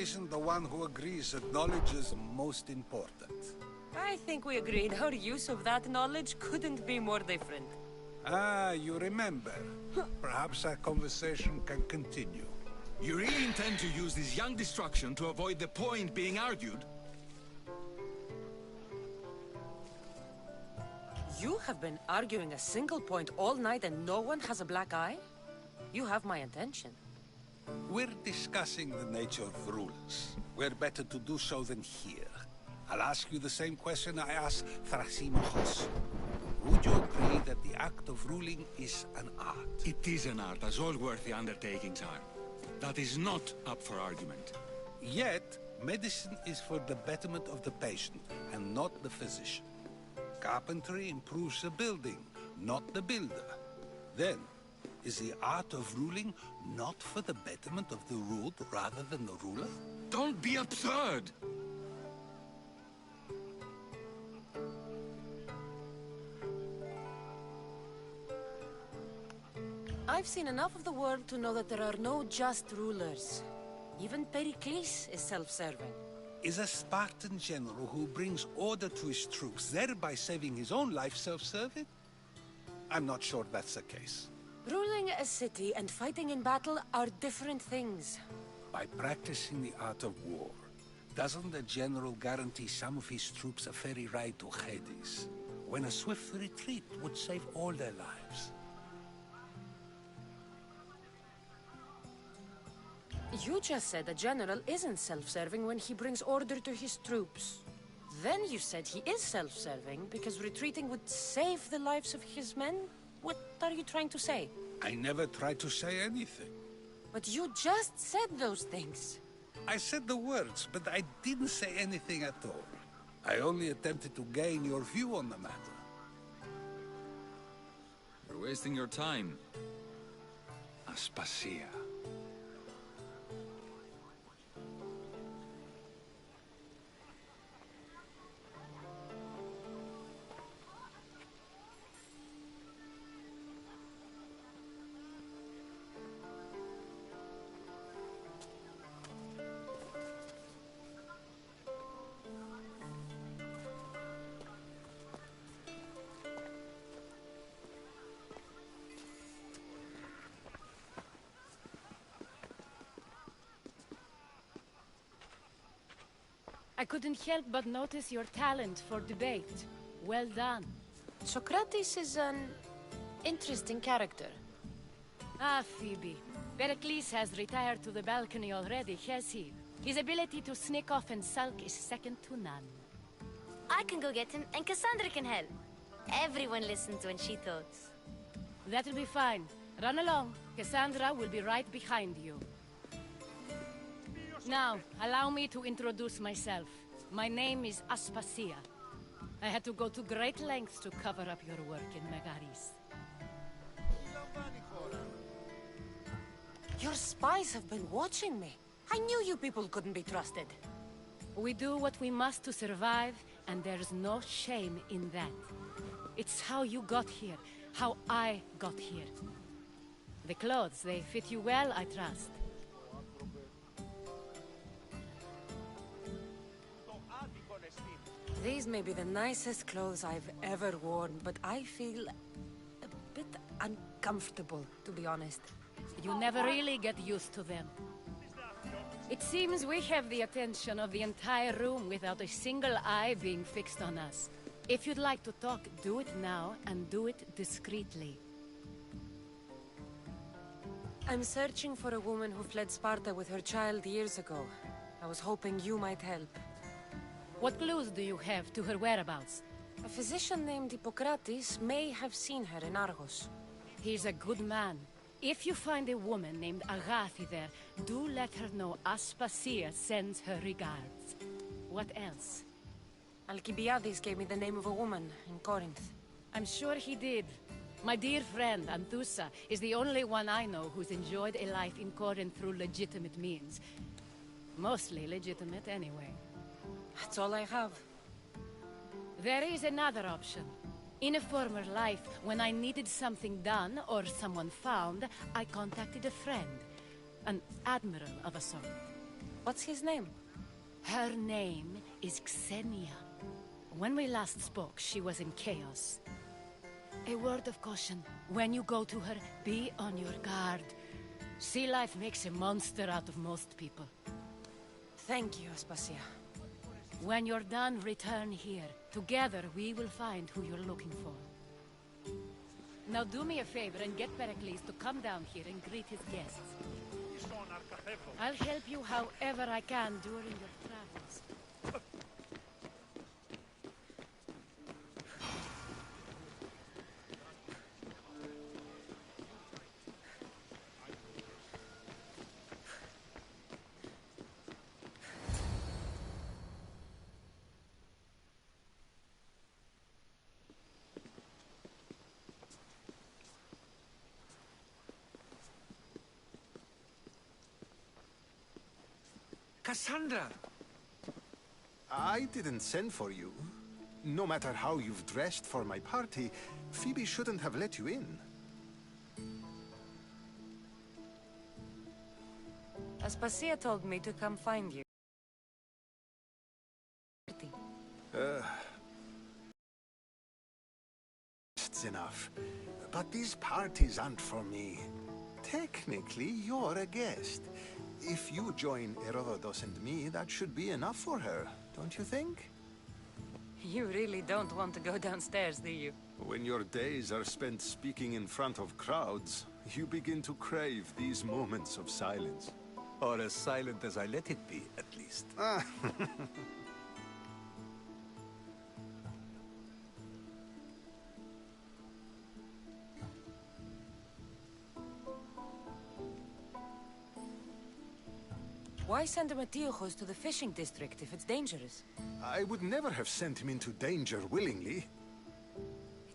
isn't the one who agrees that knowledge is most important. I think we agreed our use of that knowledge couldn't be more different. Ah, you remember. Perhaps our conversation can continue. You really intend to use this young destruction to avoid the point being argued? You have been arguing a single point all night and no one has a black eye? You have my attention. We're discussing the nature of rulers. Where better to do so than here? I'll ask you the same question I asked Thrasimachos. Would you agree that the act of ruling is an art? It is an art, as all worthy undertakings are. That is not up for argument. Yet, medicine is for the betterment of the patient, and not the physician. Carpentry improves the building, not the builder. Then, is the art of ruling not for the betterment of the ruled rather than the ruler? Don't be absurd! I've seen enough of the world to know that there are no just rulers. Even Pericles is self-serving. Is a Spartan general who brings order to his troops, thereby saving his own life, self-serving? I'm not sure that's the case. Ruling a city and fighting in battle are different things. By practicing the art of war, doesn't the general guarantee some of his troops a ferry ride to Hades, when a swift retreat would save all their lives? You just said a general isn't self-serving when he brings order to his troops. Then you said he is self-serving because retreating would save the lives of his men? What are you trying to say? I never tried to say anything. But you just said those things. I said the words, but I didn't say anything at all. I only attempted to gain your view on the matter. You're wasting your time. Aspasia. I couldn't help but notice your talent for debate. Well done. Socrates is an interesting character. Ah, Phoebe. Pericles has retired to the balcony already, has he? His ability to sneak off and sulk is second to none. I can go get him, and Cassandra can help. Everyone listens when she talks. That'll be fine. Run along. Cassandra will be right behind you. Now, allow me to introduce myself. My name is Aspasia. I had to go to great lengths to cover up your work in Megaris. Your spies have been watching me. I knew you people couldn't be trusted. We do what we must to survive, and there's no shame in that. It's how you got here, how I got here. The clothes, they fit you well, I trust. These may be the nicest clothes I've ever worn, but I feel a bit uncomfortable, to be honest. You never really get used to them. It seems we have the attention of the entire room without a single eye being fixed on us. If you'd like to talk, do it now, and do it discreetly. I'm searching for a woman who fled Sparta with her child years ago. I was hoping you might help. What clues do you have to her whereabouts? A physician named Hippocrates may have seen her in Argos. He's a good man. If you find a woman named Agathi there, do let her know Aspasia sends her regards. What else? Alcibiades gave me the name of a woman in Corinth. I'm sure he did. My dear friend, Anthusa, is the only one I know who's enjoyed a life in Corinth through legitimate means. Mostly legitimate, anyway. That's all I have. There is another option. In a former life, when I needed something done or someone found, I contacted a friend. An admiral of a sort. What's his name? Her name is Xenia. When we last spoke, she was in chaos. A word of caution. When you go to her, be on your guard. Sea life makes a monster out of most people. Thank you, Aspasia. When you're done, return here. Together, we will find who you're looking for. Now do me a favor and get Pericles to come down here and greet his guests. I'll help you however I can during your travels. Cassandra! I didn't send for you. No matter how you've dressed for my party, Phoebe shouldn't have let you in. Aspasia told me to come find you. It's enough. But these parties aren't for me. Technically, you're a guest. If you join Herodotus and me, that should be enough for her, don't you think? You really don't want to go downstairs, do you? When your days are spent speaking in front of crowds, you begin to crave these moments of silence. Or as silent as I let it be, at least. Why send Matiochos to the fishing district if it's dangerous? I would never have sent him into danger willingly.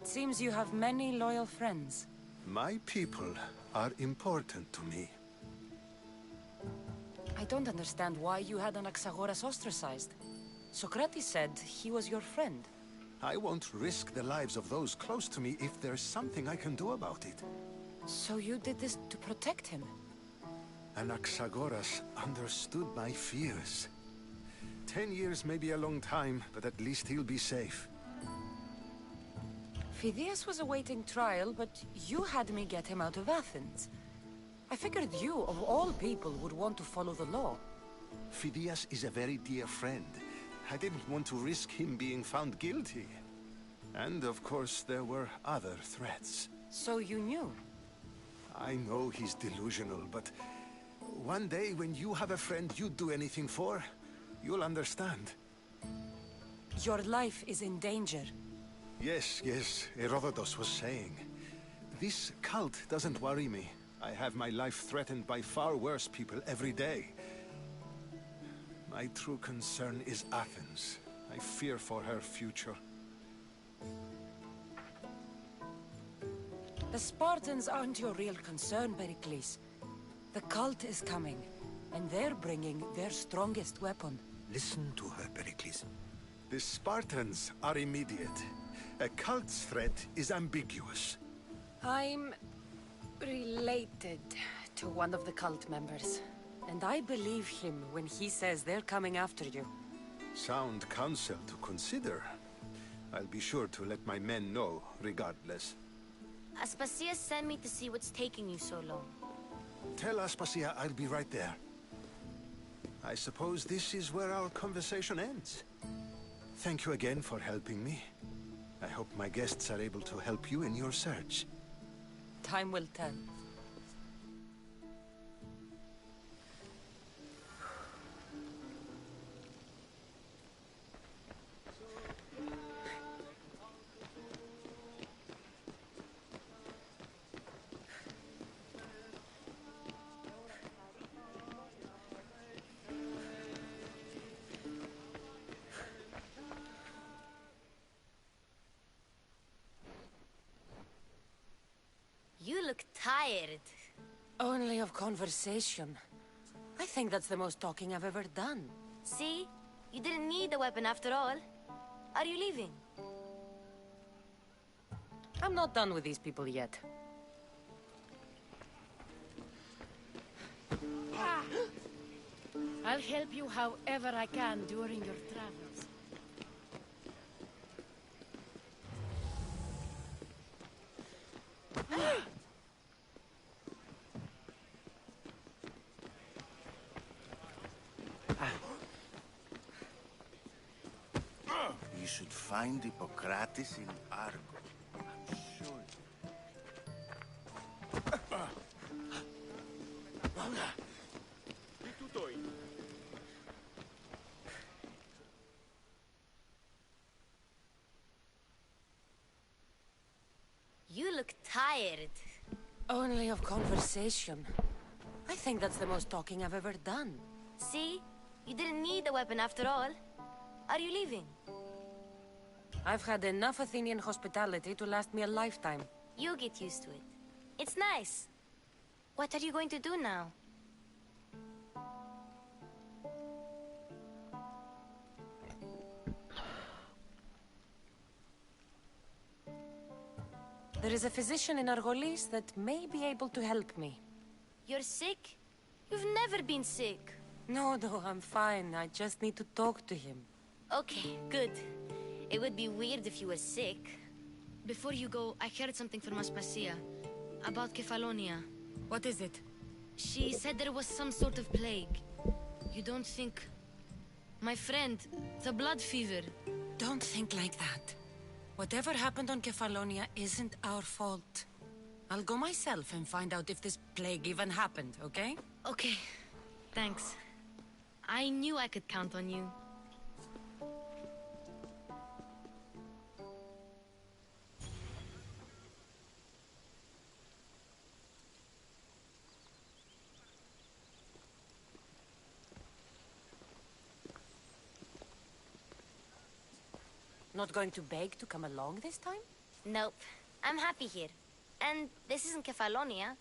It seems you have many loyal friends. My people are important to me. I don't understand why you had Anaxagoras ostracized. Socrates said he was your friend. I won't risk the lives of those close to me if there's something I can do about it. So you did this to protect him? Anaxagoras understood my fears. 10 years may be a long time, but at least he'll be safe. Phidias was awaiting trial, but you had me get him out of Athens. I figured you, of all people, would want to follow the law. Phidias is a very dear friend. I didn't want to risk him being found guilty. And of course, there were other threats. So you knew? I know he's delusional, but one day when you have a friend you'd do anything for, you'll understand. Your life is in danger. Yes, Herodotus was saying. This cult doesn't worry me. I have my life threatened by far worse people every day. My true concern is Athens. I fear for her future. The Spartans aren't your real concern, Pericles. The cult is coming, and they're bringing their strongest weapon. Listen to her, Pericles. The Spartans are immediate. A cult's threat is ambiguous. I'm related to one of the cult members, and I believe him when he says they're coming after you. Sound counsel to consider. I'll be sure to let my men know, regardless. Aspasia sent me to see what's taking you so long. Tell Aspasia I'll be right there. I suppose this is where our conversation ends. Thank you again for helping me. I hope my guests are able to help you in your search. Time will tell. You look tired. Only of conversation. I think that's the most talking I've ever done. See? You didn't need a weapon after all. Are you leaving? I'm not done with these people yet. I'll help you however I can during your travels. You should find Hippocrates in Argo. I'm sure. You look tired. Only of conversation. I think that's the most talking I've ever done. See? You didn't need a weapon after all. Are you leaving? I've had enough Athenian hospitality to last me a lifetime. You get used to it. It's nice. What are you going to do now? There is a physician in Argolis that may be able to help me. You're sick? You've never been sick. No, I'm fine. I just need to talk to him. Okay, good. It would be weird if you were sick. Before you go, I heard something from Aspasia about Kefalonia. What is it? She said there was some sort of plague. You don't think... My friend, the blood fever. Don't think like that. Whatever happened on Kefalonia isn't our fault. I'll go myself and find out if this plague even happened, okay? Okay, thanks. I knew I could count on you. Not going to beg to come along this time? Nope. I'm happy here. And this isn't Kefalonia.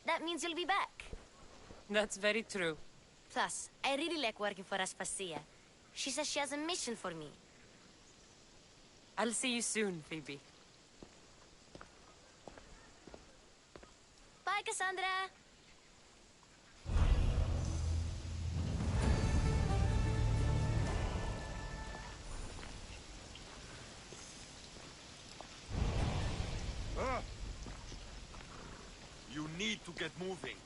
That means you'll be back. That's very true. Plus, I really like working for Aspasia. She says she has a mission for me. I'll see you soon, Phoebe. Bye, Cassandra! You need to get moving.